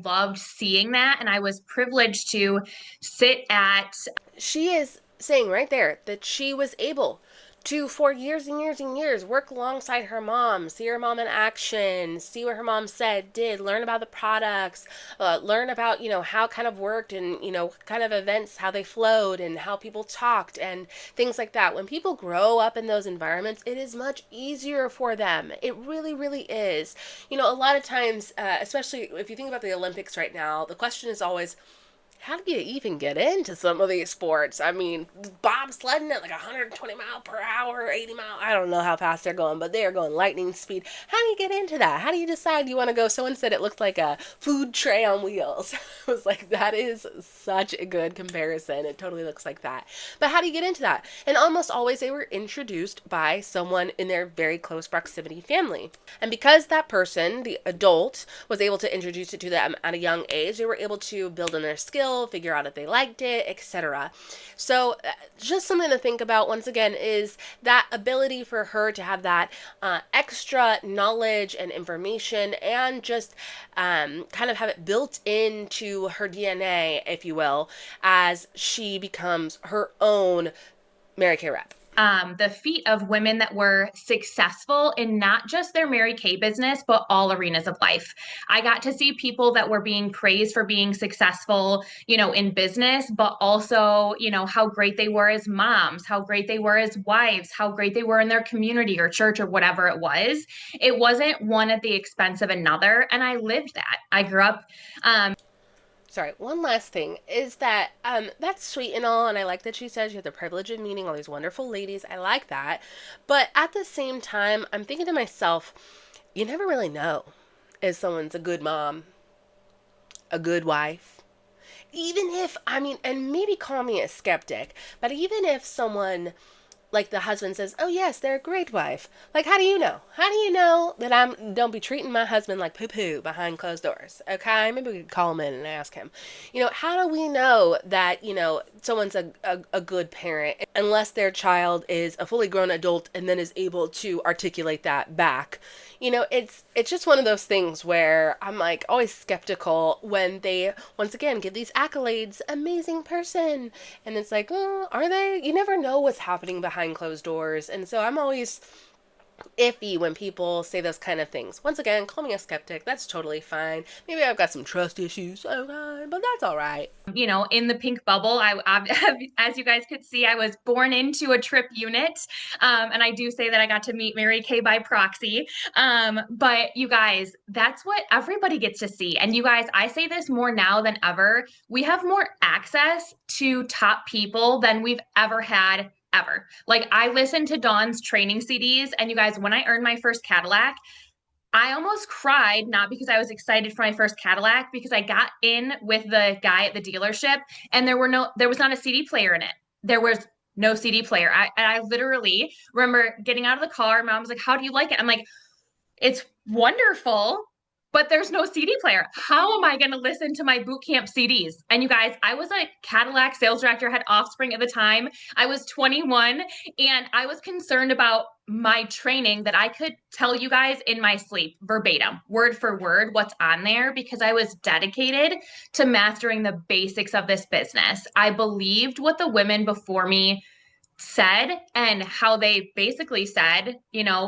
loved seeing that, and I was privileged to sit at She is saying right there that she was able to, for years and years and years, work alongside her mom, see her mom in action, see what her mom said, did, learn about the products, learn about, how kind of worked and, kind of events, how they flowed and how people talked and things like that. When people grow up in those environments, it is much easier for them. It really, really is. A lot of times, especially if you think about the Olympics right now, the question is always, how do you even get into some of these sports? I mean, bobsledding at like 120 mile per hour, 80 mile. I don't know how fast they're going, but they are going lightning speed. How do you get into that? How do you decide you want to go? Someone said it looked like a food tray on wheels. I was like, that is such a good comparison. It totally looks like that. But how do you get into that? And almost always they were introduced by someone in their very close proximity family. And because that person, the adult, was able to introduce it to them at a young age, they were able to build on their skills, feel, figure out if they liked it, etc. So just something to think about once again is that ability for her to have that extra knowledge and information, and just kind of have it built into her DNA, if you will, as she becomes her own Mary Kay rep. The feat of women that were successful in not just their Mary Kay business, but all arenas of life. I got to see people that were being praised for being successful, in business, but also, how great they were as moms, how great they were as wives, how great they were in their community or church or whatever it was. It wasn't one at the expense of another. And I lived that. I grew up, Sorry, one last thing is that that's sweet and all, and I like that she says you have the privilege of meeting all these wonderful ladies. I like that. But at the same time, I'm thinking to myself, you never really know if someone's a good mom, a good wife. Even if, and maybe call me a skeptic, but even if someone, like the husband says, oh yes, they're a great wife. Like, how do you know? How do you know that don't be treating my husband like poo-poo behind closed doors? Okay, maybe we could call him in and ask him. How do we know that, someone's a good parent unless their child is a fully grown adult and then is able to articulate that back? It's just one of those things where I'm like always skeptical when they once again give these accolades, amazing person, and it's like, oh, are they? You never know what's happening behind closed doors, and so I'm always iffy when people say those kind of things. Once again, call me a skeptic. That's totally fine. Maybe I've got some trust issues, okay, but that's all right. In the pink bubble. As you guys could see, I was born into a trip unit. And I do say that I got to meet Mary Kay by proxy. But you guys, that's what everybody gets to see. And you guys, I say this more now than ever. We have more access to top people than we've ever had ever. Like, I listened to Dawn's training CDs, and you guys, when I earned my first Cadillac, I almost cried, not because I was excited for my first Cadillac, because I got in with the guy at the dealership and there was not a CD player in it. There was no CD player. I literally remember getting out of the car. Mom was like, how do you like it? I'm like, it's wonderful, but there's no CD player. How am I going to listen to my boot camp CDs? And you guys, I was a Cadillac sales director, had Offspring at the time. I was 21 and I was concerned about my training that I could tell you guys in my sleep verbatim, word for word, what's on there, because I was dedicated to mastering the basics of this business. I believed what the women before me said and how they basically said,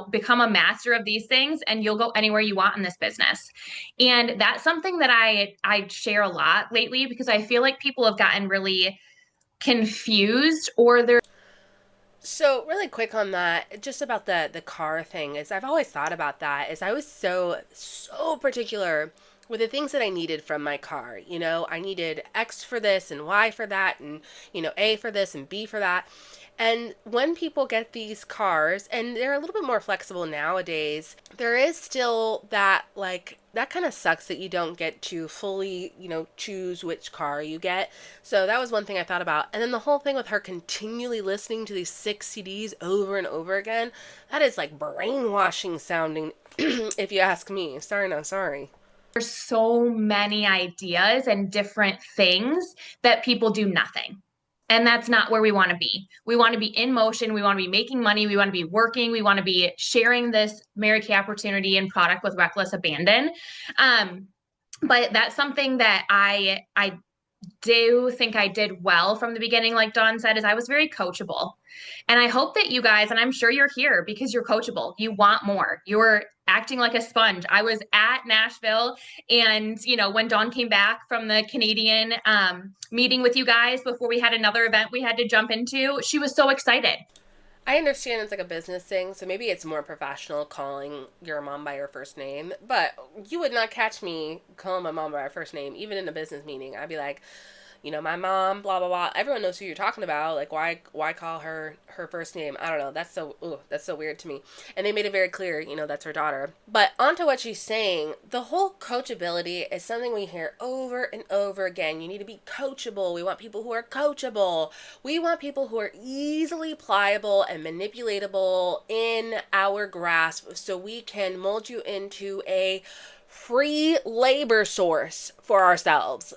become a master of these things and you'll go anywhere you want in this business. And that's something that I share a lot lately, because I feel like people have gotten really confused, or they're So really quick on that, just about the car thing, is I've always thought about that, is I was so particular with the things that I needed from my car. I needed X for this and Y for that, and A for this and B for that. And when people get these cars, and they're a little bit more flexible nowadays, there is still that, like, that kind of sucks that you don't get to fully, choose which car you get. So that was one thing I thought about. And then the whole thing with her continually listening to these 6 CDs over and over again, that is like brainwashing sounding, if you ask me. Sorry, not sorry. there's so many ideas and different things that people do nothing. And that's not where we want to be. We want to be in motion. We want to be making money. We want to be working. We want to be sharing this Mary Kay opportunity and product with reckless abandon. But that's something that I do think I did well from the beginning, like Dawn said, is I was very coachable. And I hope that you guys, and I'm sure you're here because you're coachable. You want more. You're acting like a sponge. I was at Nashville, and when Dawn came back from the Canadian meeting with you guys before we had another event we had to jump into, she was so excited. I understand it's like a business thing, so maybe it's more professional calling your mom by her first name, but you would not catch me calling my mom by her first name, even in a business meeting. I'd be like, my mom, blah, blah, blah. Everyone knows who you're talking about. Like, why call her first name? I don't know. That's so weird to me. And they made it very clear, that's her daughter. But onto what she's saying, the whole coachability is something we hear over and over again. You need to be coachable. We want people who are coachable. We want people who are easily pliable and manipulatable in our grasp so we can mold you into a free labor source for ourselves.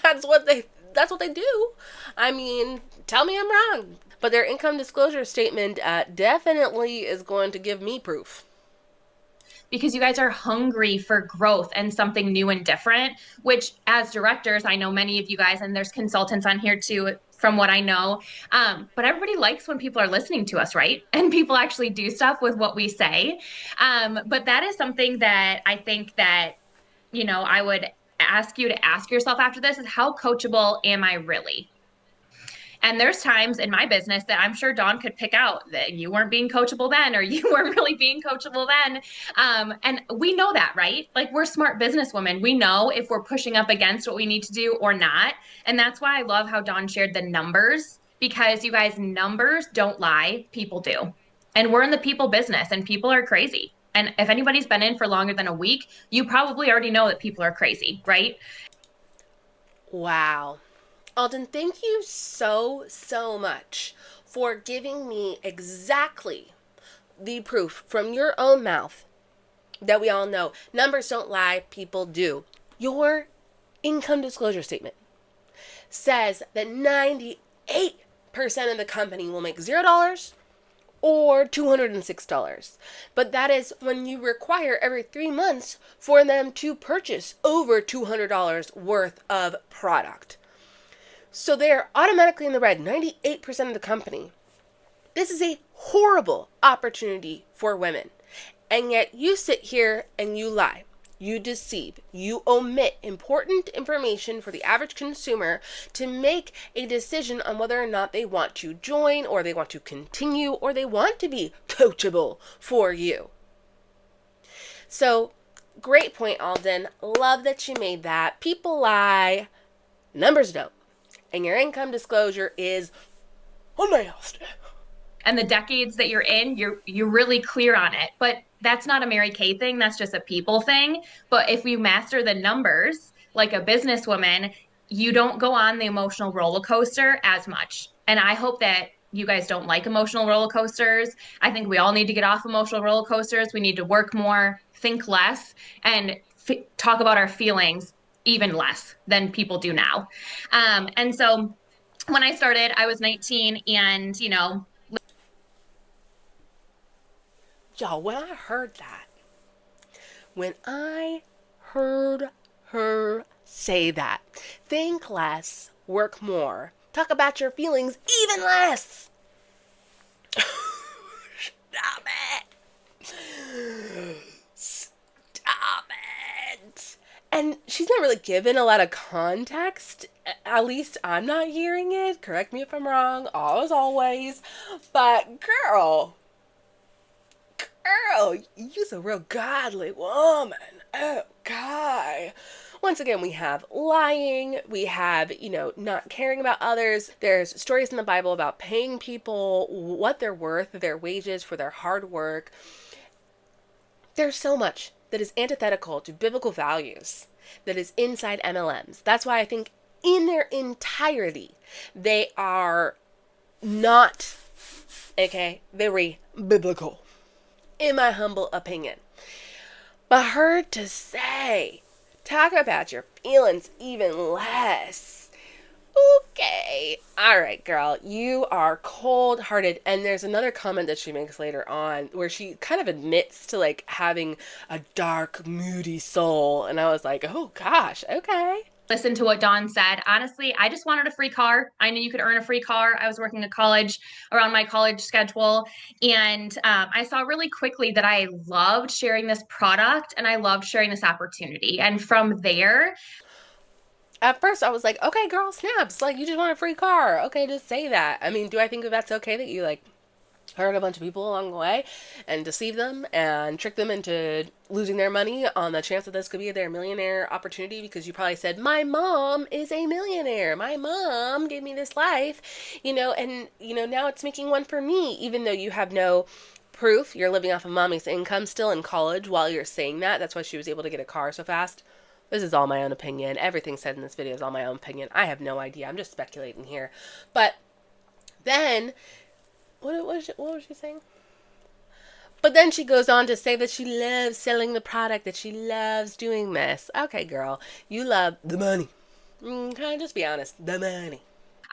That's what they do. I mean, tell me I'm wrong. But their income disclosure statement definitely is going to give me proof. Because you guys are hungry for growth and something new and different, which as directors, I know many of you guys, and there's consultants on here too, from what I know. But everybody likes when people are listening to us, right? And people actually do stuff with what we say. But that is something that I think that, I would ask you to ask yourself after this is how coachable am I really? And there's times in my business that I'm sure Dawn could pick out that you weren't being coachable then, or you weren't really being coachable then. And we know that, right? Like we're smart businesswomen. We know if we're pushing up against what we need to do or not. And that's why I love how Dawn shared the numbers, because you guys, numbers don't lie, people do. And we're in the people business and people are crazy. And if anybody's been in for longer than a week, you probably already know that people are crazy, right? Wow. Alden, thank you so, so much for giving me exactly the proof from your own mouth that we all know. Numbers don't lie, people do. Your income disclosure statement says that 98% of the company will make $0 or $206. But that is when you require every 3 months for them to purchase over $200 worth of product. So they are automatically in the red, 98% of the company. This is a horrible opportunity for women. And yet you sit here and you lie. You deceive. You omit important information for the average consumer to make a decision on whether or not they want to join, or they want to continue, or they want to be coachable for you. So, great point, Alden. Love that you made that. People lie. Numbers don't. And your income disclosure is nasty. And the decades that you're in, you're really clear on it. But that's not a Mary Kay thing. That's just a people thing. But if you master the numbers, like a businesswoman, you don't go on the emotional roller coaster as much. And I hope that you guys don't like emotional roller coasters. I think we all need to get off emotional roller coasters. We need to work more, think less, and talk about our feelings even less than people do now. And so when I started, I was 19, and Y'all, when I heard her say that, think less, work more, talk about your feelings even less. Stop it. Stop it. And she's not really given a lot of context. At least I'm not hearing it. Correct me if I'm wrong, always. But girl, you're a real godly woman. Oh, God. Once again, we have lying. We have, not caring about others. There's stories in the Bible about paying people what they're worth, their wages for their hard work. There's so much that is antithetical to biblical values that is inside MLMs. That's why I think in their entirety, they are not, very biblical, in my humble opinion. But her to say, talk about your feelings even less. Okay. All right, girl. You are cold-hearted. And there's another comment that she makes later on where she kind of admits to having a dark, moody soul. And I was like, oh gosh, okay. Listen to what Dawn said. Honestly, I just wanted a free car. I knew you could earn a free car. I was working at college around my college schedule. And I saw really quickly that I loved sharing this product and I loved sharing this opportunity. And from there, at first I was like, okay, girl, snaps. You just want a free car. Okay, just say that. I mean, do I think that that's okay that you hurt a bunch of people along the way and deceive them and trick them into losing their money on the chance that this could be their millionaire opportunity? Because you probably said, my mom is a millionaire. My mom gave me this life, and now it's making one for me, even though you have no proof. You're living off of mommy's income still in college while you're saying that. That's why she was able to get a car so fast. This is all my own opinion. Everything said in this video is all my own opinion. I have no idea. I'm just speculating here. But then, what was she saying? But then she goes on to say that she loves selling the product, that she loves doing this. Okay, girl, you love the money. Just be honest. The money.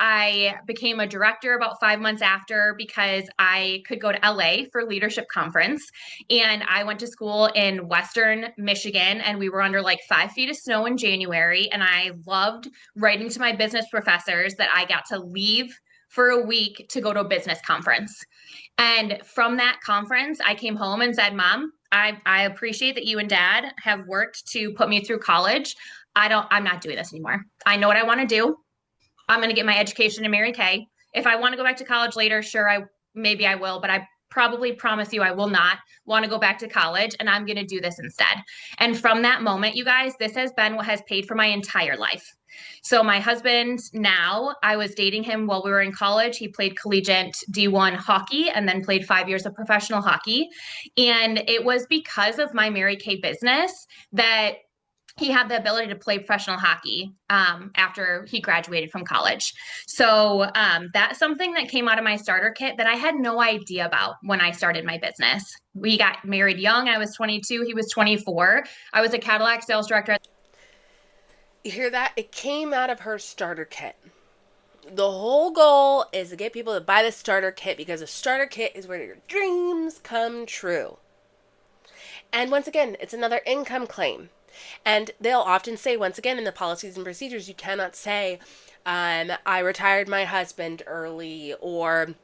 I became a director about 5 months after because I could go to LA for leadership conference. And I went to school in Western Michigan and we were under like 5 feet of snow in January. And I loved writing to my business professors that I got to leave for a week to go to a business conference. And from that conference, I came home and said, Mom, I appreciate that you and Dad have worked to put me through college. I'm not doing this anymore. I know what I want to do. I'm going to get my education in Mary Kay. If I want to go back to college later, sure, maybe I will, but I probably promise you I will not want to go back to college, and I'm going to do this instead. And from that moment, you guys, this has been what has paid for my entire life. So my husband now, I was dating him while we were in college. He played collegiate D1 hockey and then played 5 years of professional hockey. And it was because of my Mary Kay business that he had the ability to play professional hockey after he graduated from college. So that's something that came out of my starter kit that I had no idea about when I started my business. We got married young. I was 22. He was 24. I was a Cadillac sales director. You hear that? It came out of her starter kit. The whole goal is to get people to buy the starter kit because the starter kit is where your dreams come true. And once again, it's another income claim. And they'll often say, once again, in the policies and procedures, you cannot say, I retired my husband early, or,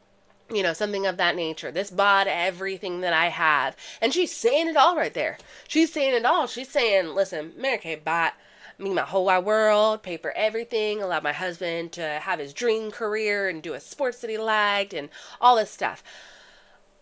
something of that nature. This bought everything that I have. And she's saying it all right there. She's saying it all. She's saying, listen, Mary Kay bought me my whole wide world, paid for everything, allowed my husband to have his dream career and do a sports that he liked and all this stuff.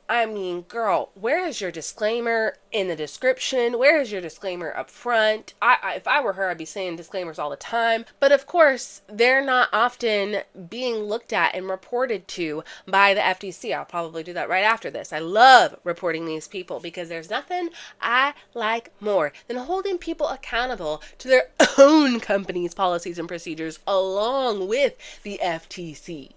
I mean, girl, where is your disclaimer in the description? Where is your disclaimer up front? If I were her, I'd be saying disclaimers all the time. But of course, they're not often being looked at and reported to by the FTC. I'll probably do that right after this. I love reporting these people because there's nothing I like more than holding people accountable to their own company's policies and procedures along with the FTC.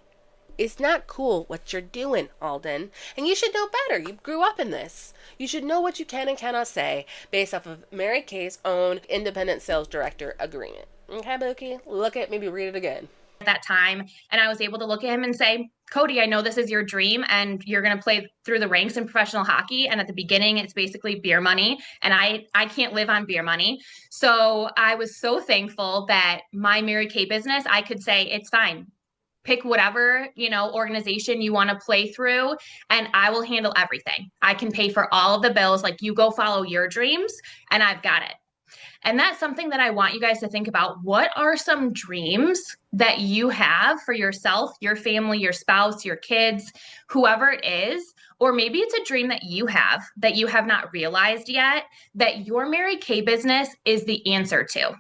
It's not cool what you're doing, Alden. And you should know better. You grew up in this. You should know what you can and cannot say based off of Mary Kay's own independent sales director agreement. Okay, Buki? Look at, maybe read it again. At that time, and I was able to look at him and say, Cody, I know this is your dream and you're going to play through the ranks in professional hockey. And at the beginning, it's basically beer money. And I can't live on beer money. So I was so thankful that my Mary Kay business, I could say, it's fine. Pick whatever, organization you want to play through, and I will handle everything. I can pay for all of the bills. Like, you go follow your dreams, and I've got it. And that's something that I want you guys to think about. What are some dreams that you have for yourself, your family, your spouse, your kids, whoever it is? Or maybe it's a dream that you have not realized yet, that your Mary Kay business is the answer to.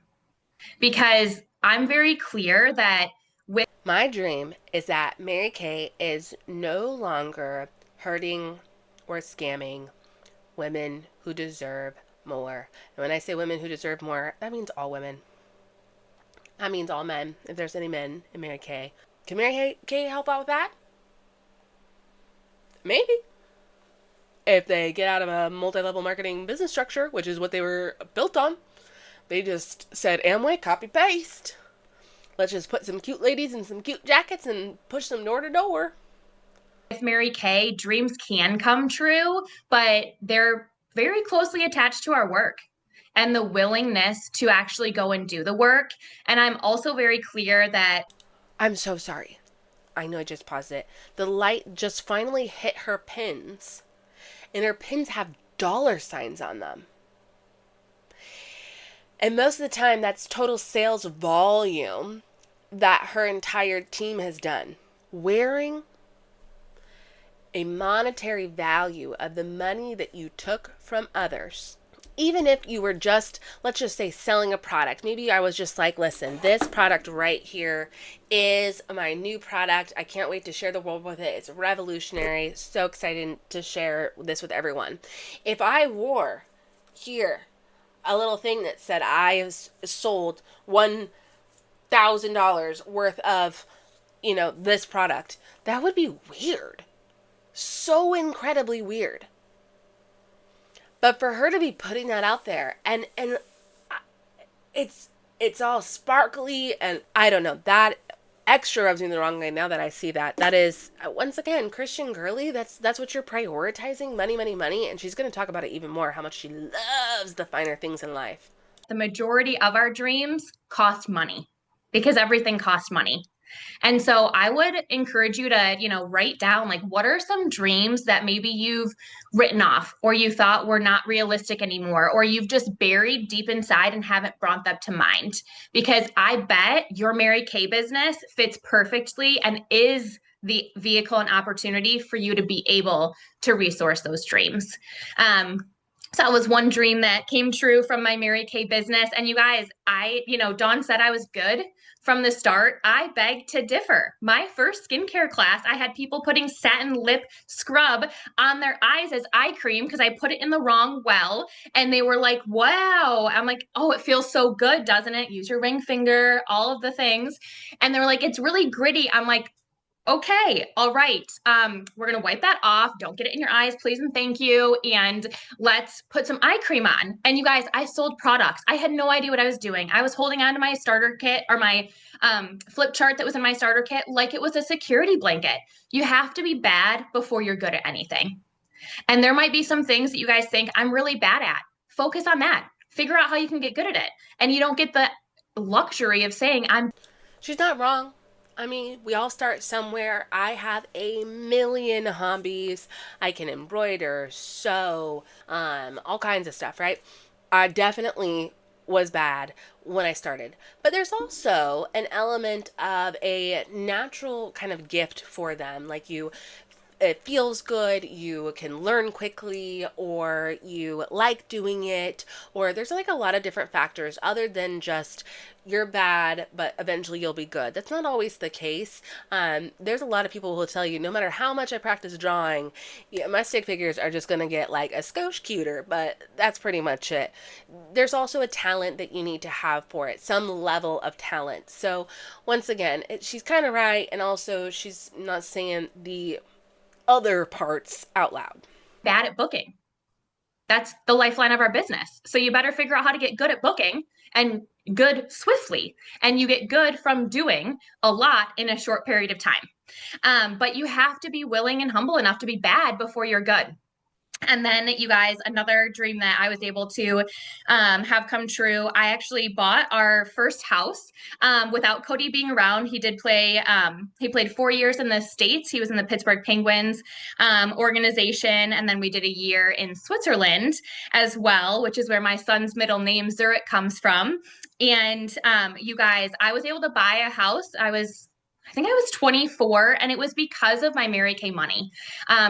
Because I'm very clear that my dream is that Mary Kay is no longer hurting or scamming women who deserve more. And when I say women who deserve more, that means all women. That means all men, if there's any men in Mary Kay. Can Mary Kay help out with that? Maybe. If they get out of a multi-level marketing business structure, which is what they were built on, they just said, Amway, copy paste. Let's just put some cute ladies in some cute jackets and push them door to door. With Mary Kay, dreams can come true, but they're very closely attached to our work and the willingness to actually go and do the work. And I'm also very clear that... I'm so sorry. I know I just paused it. The light just finally hit her pins, and her pins have dollar signs on them. And most of the time, that's total sales volume that her entire team has done. Wearing a monetary value of the money that you took from others. Even if you were just, let's just say, selling a product. Maybe I was just like, listen, this product right here is my new product. I can't wait to share the world with it. It's revolutionary. So excited to share this with everyone. If I wore here a little thing that said I sold $1,000 worth of, this product, that would be weird. So incredibly weird. But for her to be putting that out there, and it's it's all sparkly, and I don't know, that extra rubs me the wrong way now that I see that. That is, once again, Christian girly. That's what you're prioritizing, money, money, money. And she's going to talk about it even more, how much she loves the finer things in life. The majority of our dreams cost money because everything costs money. And so I would encourage you to, write down like what are some dreams that maybe you've written off or you thought were not realistic anymore, or you've just buried deep inside and haven't brought them to mind. Because I bet your Mary Kay business fits perfectly and is the vehicle and opportunity for you to be able to resource those dreams. So that was one dream that came true from my Mary Kay business. And you guys, Dawn said I was good from the start. I beg to differ. My first skincare class, I had people putting satin lip scrub on their eyes as eye cream because I put it in the wrong well. And they were like, wow. I'm like, oh, it feels so good, doesn't it? Use your ring finger, all of the things. And they were like, it's really gritty. I'm like, okay, all right. We're gonna wipe that off. Don't get it in your eyes, please and thank you. And let's put some eye cream on. And you guys, I sold products. I had no idea what I was doing. I was holding on to my starter kit or my flip chart that was in my starter kit like it was a security blanket. You have to be bad before you're good at anything. And there might be some things that you guys think I'm really bad at. Focus on that. Figure out how you can get good at it. And you don't get the luxury of saying I'm. She's not wrong. I mean, we all start somewhere. I have a million hobbies. I can embroider, sew, all kinds of stuff, right? I definitely was bad when I started. But there's also an element of a natural kind of gift for them. Like it feels good, you can learn quickly, or you like doing it, or there's like a lot of different factors other than just you're bad, but eventually you'll be good. That's not always the case. There's a lot of people who will tell you, no matter how much I practice drawing, my stick figures are just going to get like a skosh cuter, but that's pretty much it. There's also a talent that you need to have for it, some level of talent. So once again, she's kind of right, and also she's not saying the other parts out loud. Bad at booking. That's the lifeline of our business. So you better figure out how to get good at booking and good swiftly. And you get good from doing a lot in a short period of time. But you have to be willing and humble enough to be bad before you're good. And then, you guys, another dream that I was able to have come true. I actually bought our first house without Cody being around. He did play. He played 4 years in the States. He was in the Pittsburgh Penguins organization, and then we did a year in Switzerland as well, which is where my son's middle name Zurich comes from. And you guys, I was able to buy a house. I think I was 24, and it was because of my Mary Kay money.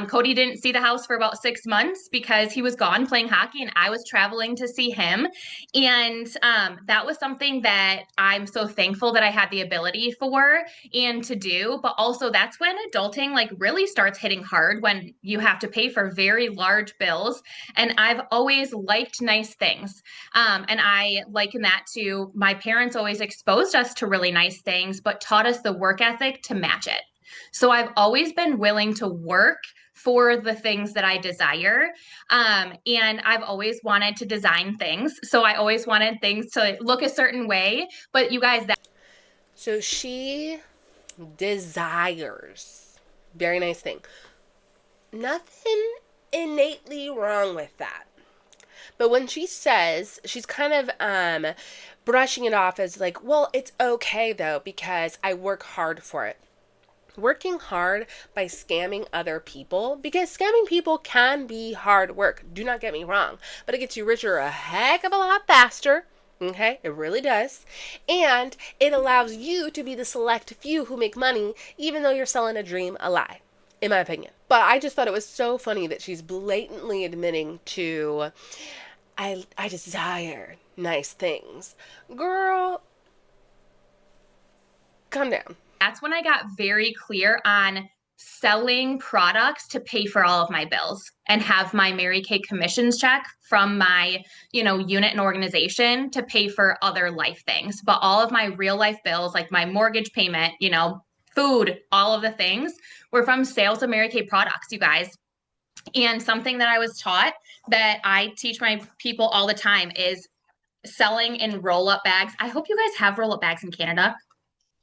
Cody didn't see the house for about 6 months because he was gone playing hockey and I was traveling to see him. And that was something that I'm so thankful that I had the ability for and to do. But also that's when adulting like really starts hitting hard, when you have to pay for very large bills. And I've always liked nice things. And I liken that to my parents always exposed us to really nice things, but taught us the work ethic to match it. So I've always been willing to work for the things that I desire. And I've always wanted to design things. So I always wanted things to look a certain way. But you guys, So she desires. Very nice thing. Nothing innately wrong with that. But when she says, she's kind of brushing it off as like, well, it's okay though, because I work hard for it. Working hard by scamming other people, because scamming people can be hard work. Do not get me wrong. But it gets you richer a heck of a lot faster. Okay, it really does. And it allows you to be the select few who make money, even though you're selling a dream, a lie, in my opinion. But I just thought it was so funny that she's blatantly admitting to, I desire nice things. Girl, calm down. that's when I got very clear on selling products to pay for all of my bills and have my Mary Kay commissions check from my, unit and organization to pay for other life things. But all of my real life bills, like my mortgage payment, food, all of the things were from sales of Mary Kay products, you guys. And something that I was taught that I teach my people all the time is selling in roll-up bags. I hope you guys have roll-up bags in Canada.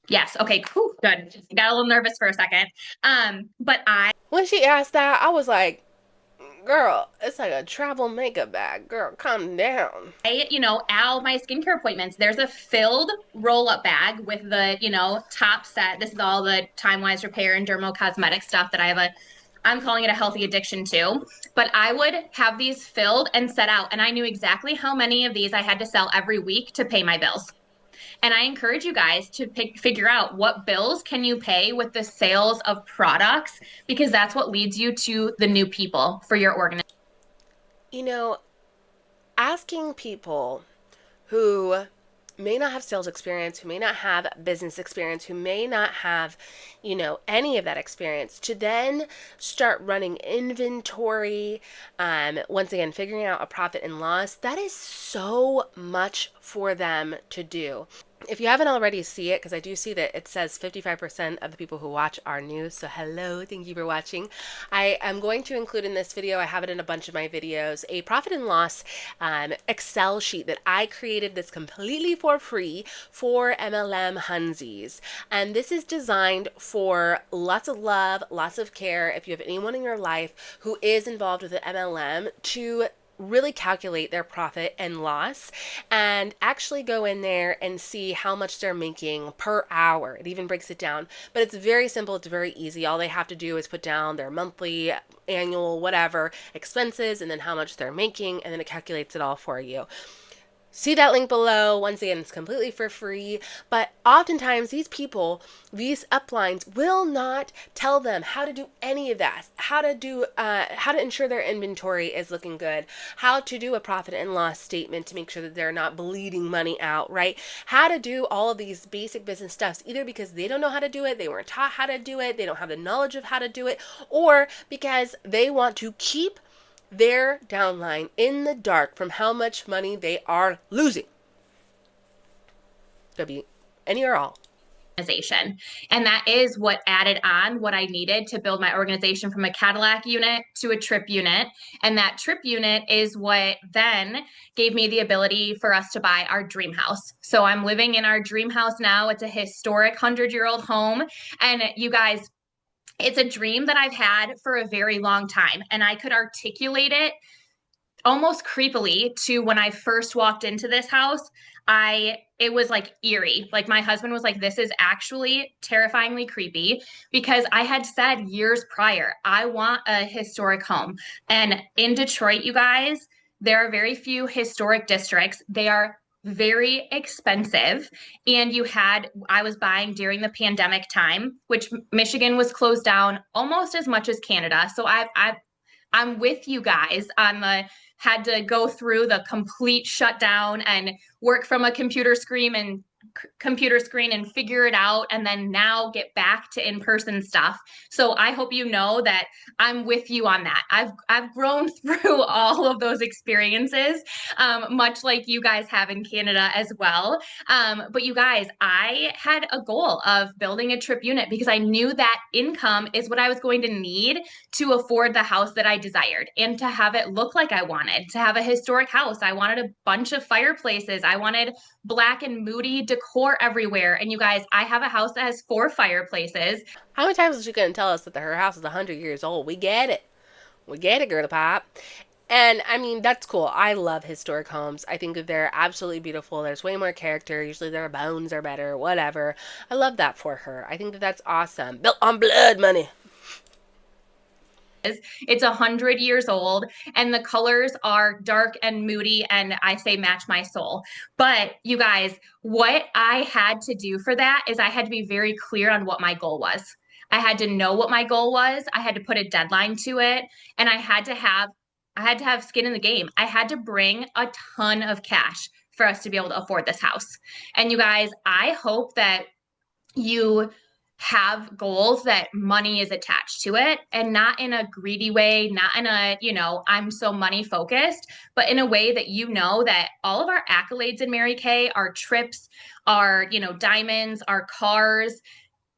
Yes. Okay, cool. Good. Got a little nervous for a second. But When she asked that, I was like, girl, it's like a travel makeup bag. Girl, calm down. all my skincare appointments, there's a filled roll-up bag with the, top set. This is all the time-wise repair and dermo cosmetic stuff that I'm calling it a healthy addiction to. But I would have these filled and set out, and I knew exactly how many of these I had to sell every week to pay my bills. And I encourage you guys to figure out what bills can you pay with the sales of products, because that's what leads you to the new people for your organization. You know, asking people who may not have sales experience, who may not have business experience, who may not have, any of that experience, to then start running inventory, once again, figuring out a profit and loss, that is so much for them to do. If you haven't already see it, because I do see that it says 55% of the people who watch are new, so hello, thank you for watching. I am going to include in this video, I have it in a bunch of my videos, a profit and loss Excel sheet that I created that's completely for free for MLM Hunsies. And this is designed for lots of love, lots of care. If you have anyone in your life who is involved with the MLM, to really calculate their profit and loss and actually go in there and see how much they're making per hour. It even breaks it down, but it's very simple. It's very easy. All they have to do is put down their monthly, annual, whatever expenses, and then how much they're making, and then it calculates it all for you. See that link below. Once again, it's completely for free, but oftentimes these people, these uplines, will not tell them how to do any of that, how to ensure their inventory is looking good, how to do a profit and loss statement to make sure that they're not bleeding money out, right? How to do all of these basic business stuffs, either because they don't know how to do it, they weren't taught how to do it, they don't have the knowledge of how to do it, or because they want to keep their downline in the dark from how much money they are losing. Could be any or all. And that is what added on what I needed to build my organization from a Cadillac unit to a trip unit. And that trip unit is what then gave me the ability for us to buy our dream house. So I'm living in our dream house now. It's a historic 100-year-old home. And you guys, it's a dream that I've had for a very long time. And I could articulate it almost creepily to when I first walked into this house. It was like eerie. Like my husband was like, this is actually terrifyingly creepy, because I had said years prior, I want a historic home. And in Detroit, you guys, there are very few historic districts. They are very expensive. And I was buying during the pandemic time, which Michigan was closed down almost as much as Canada. So I'm with you guys on had to go through the complete shutdown and work from a computer screen and figure it out, and then now get back to in-person stuff. So I hope you know that I'm with you on that. I've grown through all of those experiences, much like you guys have in Canada as well. But you guys, I had a goal of building a trip unit because I knew that income is what I was going to need to afford the house that I desired and to have it look like I wanted, to have a historic house. I wanted a bunch of fireplaces. I wanted black and moody decor everywhere. And you guys, I have a house that has 4 fireplaces. How many times is she going to tell us that her house is 100 years old? We get it. We get it, girl pop. And I mean, that's cool. I love historic homes. I think that they're absolutely beautiful. There's way more character. Usually their bones are better, whatever. I love that for her. I think that that's awesome. Built on blood money. It's 100 years old, and the colors are dark and moody, and I say match my soul. But you guys, what I had to do for that is I had to be very clear on what my goal was. I had to know what my goal was. I had to put a deadline to it, and I had to have skin in the game. I had to bring a ton of cash for us to be able to afford this house. And you guys, I hope that you have goals that money is attached to it, and not in a greedy way, not in a, I'm so money focused, but in a way that that all of our accolades in Mary Kay, our trips, our, diamonds, our cars,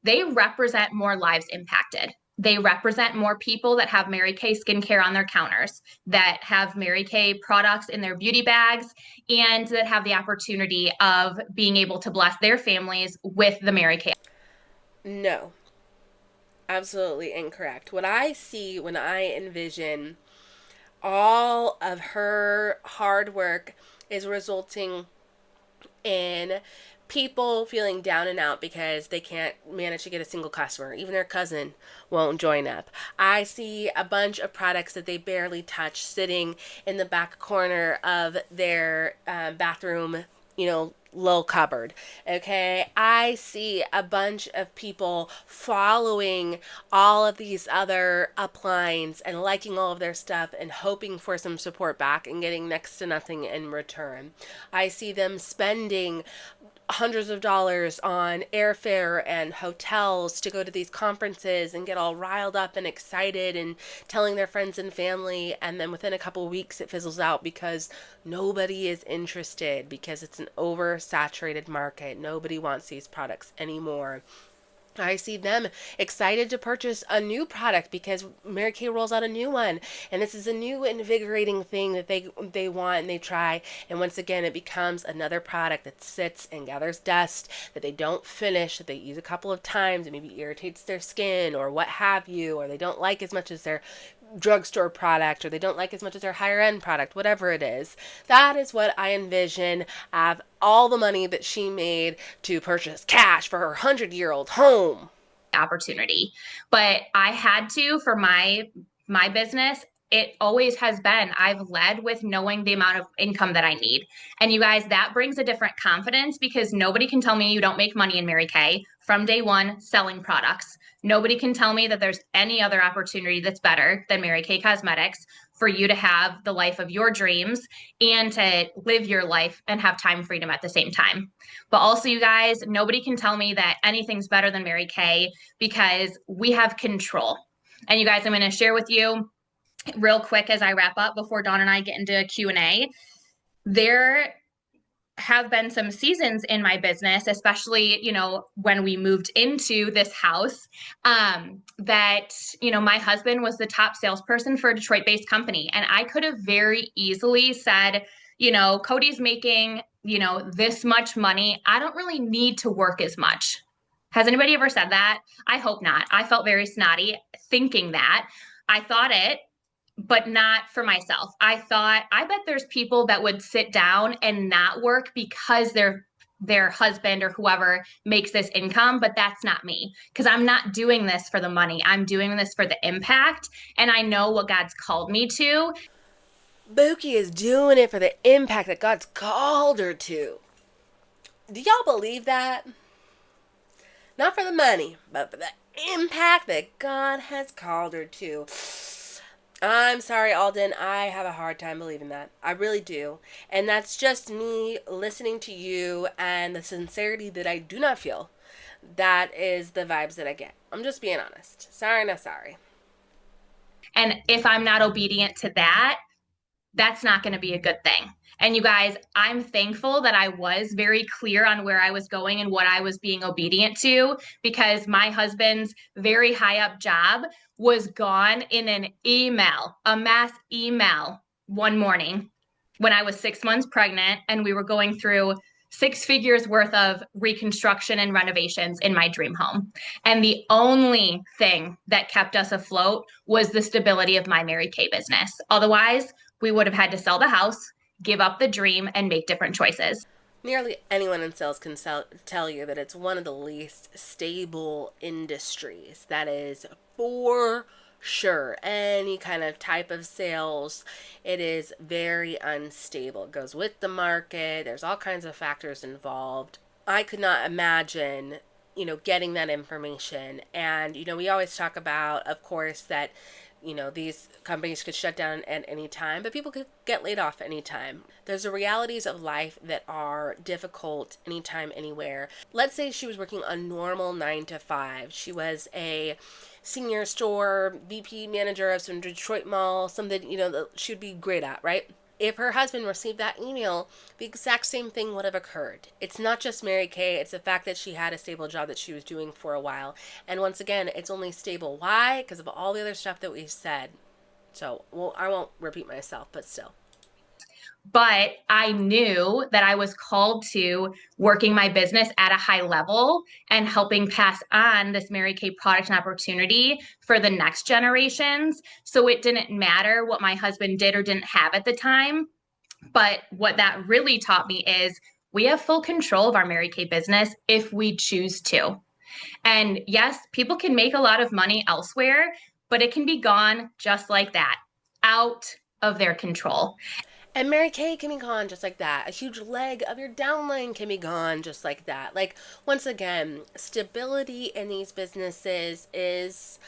they represent more lives impacted. They represent more people that have Mary Kay skincare on their counters, that have Mary Kay products in their beauty bags, and that have the opportunity of being able to bless their families with the Mary Kay. No, absolutely incorrect. What I see when I envision all of her hard work is resulting in people feeling down and out because they can't manage to get a single customer. Even their cousin won't join up. I see a bunch of products that they barely touch sitting in the back corner of their bathroom, little cupboard. Okay, I see a bunch of people following all of these other uplines and liking all of their stuff and hoping for some support back and getting next to nothing in return. I see them spending hundreds of dollars on airfare and hotels to go to these conferences and get all riled up and excited and telling their friends and family, and then within a couple of weeks it fizzles out because nobody is interested, because it's an oversaturated market. Nobody wants these products anymore. I see them excited to purchase a new product because Mary Kay rolls out a new one, and this is a new invigorating thing that they want and they try, and once again it becomes another product that sits and gathers dust that they don't finish, that they use a couple of times and maybe irritates their skin or what have you, or they don't like as much as their drugstore product, or they don't like as much as their higher end product, whatever it is. That is what I envision of all the money that she made to purchase cash for her 100-year-old home. Opportunity. But I had to, for my business, it always has been, I've led with knowing the amount of income that I need. And you guys, that brings a different confidence, because nobody can tell me you don't make money in Mary Kay from day one selling products. Nobody can tell me that there's any other opportunity that's better than Mary Kay Cosmetics for you to have the life of your dreams and to live your life and have time freedom at the same time. But also, you guys, nobody can tell me that anything's better than Mary Kay, because we have control. And you guys, I'm going to share with you real quick as I wrap up before Dawn and I get into a Q&A. There have been some seasons in my business, especially, when we moved into this house, that, my husband was the top salesperson for a Detroit-based company. And I could have very easily said, Cody's making, this much money. I don't really need to work as much. Has anybody ever said that? I hope not. I felt very snotty thinking that. I thought it, but not for myself. I thought, I bet there's people that would sit down and not work because their husband or whoever makes this income, but that's not me, because I'm not doing this for the money. I'm doing this for the impact, and I know what God's called me to. Buki is doing it for the impact that God's called her to. Do y'all believe that? Not for the money, but for the impact that God has called her to. I'm sorry, Alden. I have a hard time believing that. I really do. And that's just me listening to you and the sincerity that I do not feel. That is the vibes that I get. I'm just being honest. Sorry, no sorry. And if I'm not obedient to that, that's not going to be a good thing. And you guys, I'm thankful that I was very clear on where I was going and what I was being obedient to, because my husband's very high up job was gone in an email, a mass email one morning when I was 6 months pregnant, and we were going through 6 figures worth of reconstruction and renovations in my dream home. And the only thing that kept us afloat was the stability of my Mary Kay business. Otherwise, we would have had to sell the house, give up the dream, and make different choices. Nearly anyone in sales can tell you that it's one of the least stable industries. That is for sure. Any kind of type of sales, it is very unstable. It goes with the market. There's all kinds of factors involved. I could not imagine, getting that information. And, we always talk about, of course, that these companies could shut down at any time, but people could get laid off anytime. There's the realities of life that are difficult anytime, anywhere. Let's say she was working a normal 9 to 5. She was a senior store VP manager of some Detroit mall, something, that she would be great at, right? if her husband received that email, the exact same thing would have occurred. It's not just Mary Kay, it's the fact that she had a stable job that she was doing for a while. And once again, it's only stable. Why? Because of all the other stuff that we've said. So, well, I won't repeat myself, but still. But I knew that I was called to working my business at a high level and helping pass on this Mary Kay product and opportunity for the next generations. So it didn't matter what my husband did or didn't have at the time. But what that really taught me is we have full control of our Mary Kay business if we choose to. And yes, people can make a lot of money elsewhere, but it can be gone just like that, out of their control. And Mary Kay can be gone just like that. A huge leg of your downline can be gone just like that. Like, once again, stability in these businesses is,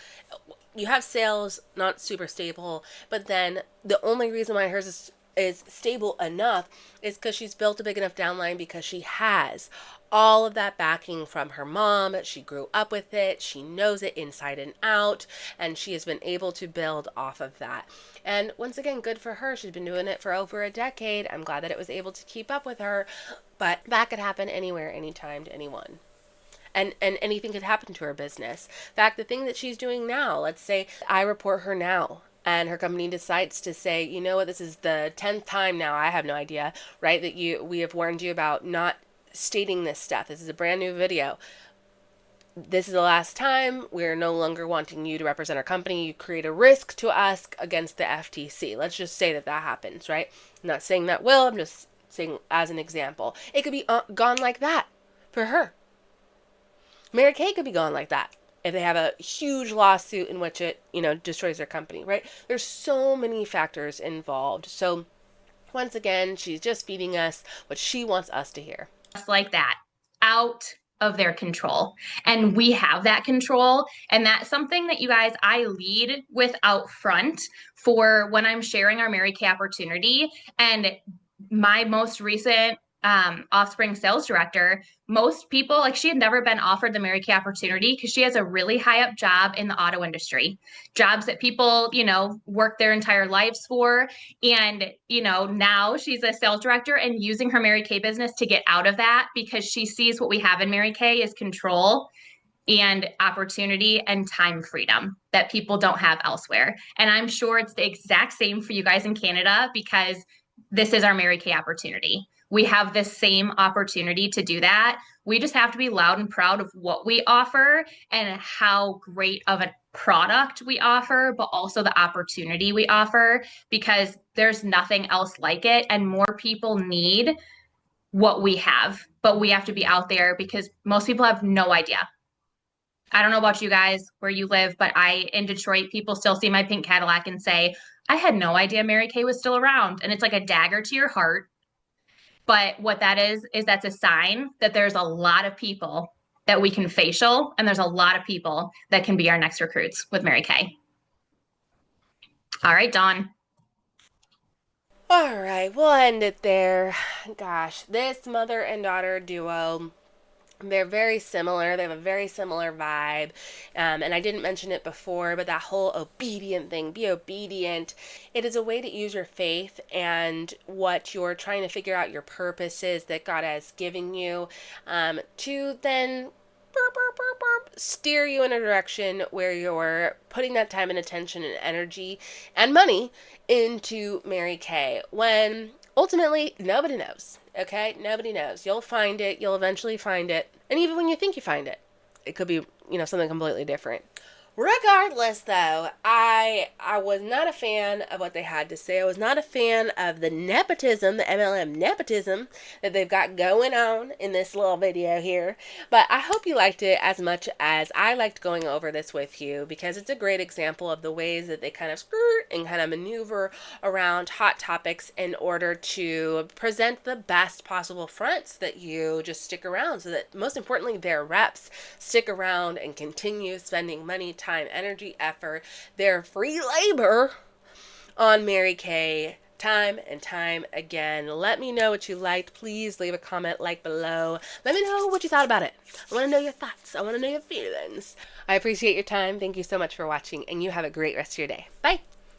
you have sales not super stable, but then the only reason why hers is stable enough is because she's built a big enough downline, because she has all of that backing from her mom. She grew up with it. She knows it inside and out, and she has been able to build off of that. And once again, good for her. She's been doing it for over a decade. I'm glad that it was able to keep up with her, but that could happen anywhere, anytime, to anyone. And anything could happen to her business. In fact, the thing that she's doing now, let's say I report her now, and her company decides to say, you know what, this is the 10th time now, I have no idea, right, that we have warned you about not stating this stuff. This is a brand new video. This is the last time. We're no longer wanting you to represent our company. You create a risk to us against the FTC. Let's just say that happens, right? I'm not saying that will. I'm just saying as an example. It could be gone like that for her. Mary Kay could be gone like that if they have a huge lawsuit in which it, destroys their company, right? There's so many factors involved. So once again, she's just feeding us what she wants us to hear. Just like that, out of their control. And we have that control. And that's something that you guys, I lead with out front for when I'm sharing our Mary Kay opportunity. And my most recent offspring sales director, most people, like, she had never been offered the Mary Kay opportunity because she has a really high up job in the auto industry, jobs that people, work their entire lives for. And, now she's a sales director and using her Mary Kay business to get out of that because she sees what we have in Mary Kay is control and opportunity and time freedom that people don't have elsewhere. And I'm sure it's the exact same for you guys in Canada because this is our Mary Kay opportunity. We have the same opportunity to do that. We just have to be loud and proud of what we offer and how great of a product we offer, but also the opportunity we offer, because there's nothing else like it. And more people need what we have, but we have to be out there because most people have no idea. I don't know about you guys where you live, but in Detroit, people still see my pink Cadillac and say, I had no idea Mary Kay was still around. And it's like a dagger to your heart. But what that is that's a sign that there's a lot of people that we can facial, and there's a lot of people that can be our next recruits with Mary Kay. All right, Dawn. All right, we'll end it there. Gosh, this mother and daughter duo, they're very similar. They have a very similar vibe. And I didn't mention it before, but that whole obedient thing, be obedient. It is a way to use your faith and what you're trying to figure out your purpose is that God has given you, to then steer you in a direction where you're putting that time and attention and energy and money into Mary Kay, when ultimately nobody knows. Okay, nobody knows. You'll find it. You'll eventually find it. And even when you think you find it, it could be, something completely different. Regardless, though, I was not a fan of what they had to say. I was not a fan of the nepotism, the MLM nepotism that they've got going on in this little video here. But I hope you liked it as much as I liked going over this with you, because it's a great example of the ways that they kind of skirt and kind of maneuver around hot topics in order to present the best possible fronts that you just stick around, so that most importantly, their reps stick around and continue spending money, time, energy, effort, their free labor on Mary Kay time and time again. Let me know what you liked. Please leave a comment below. Let me know what you thought about it. I want to know your thoughts. I want to know your feelings. I appreciate your time. Thank you so much for watching, and you have a great rest of your day. Bye.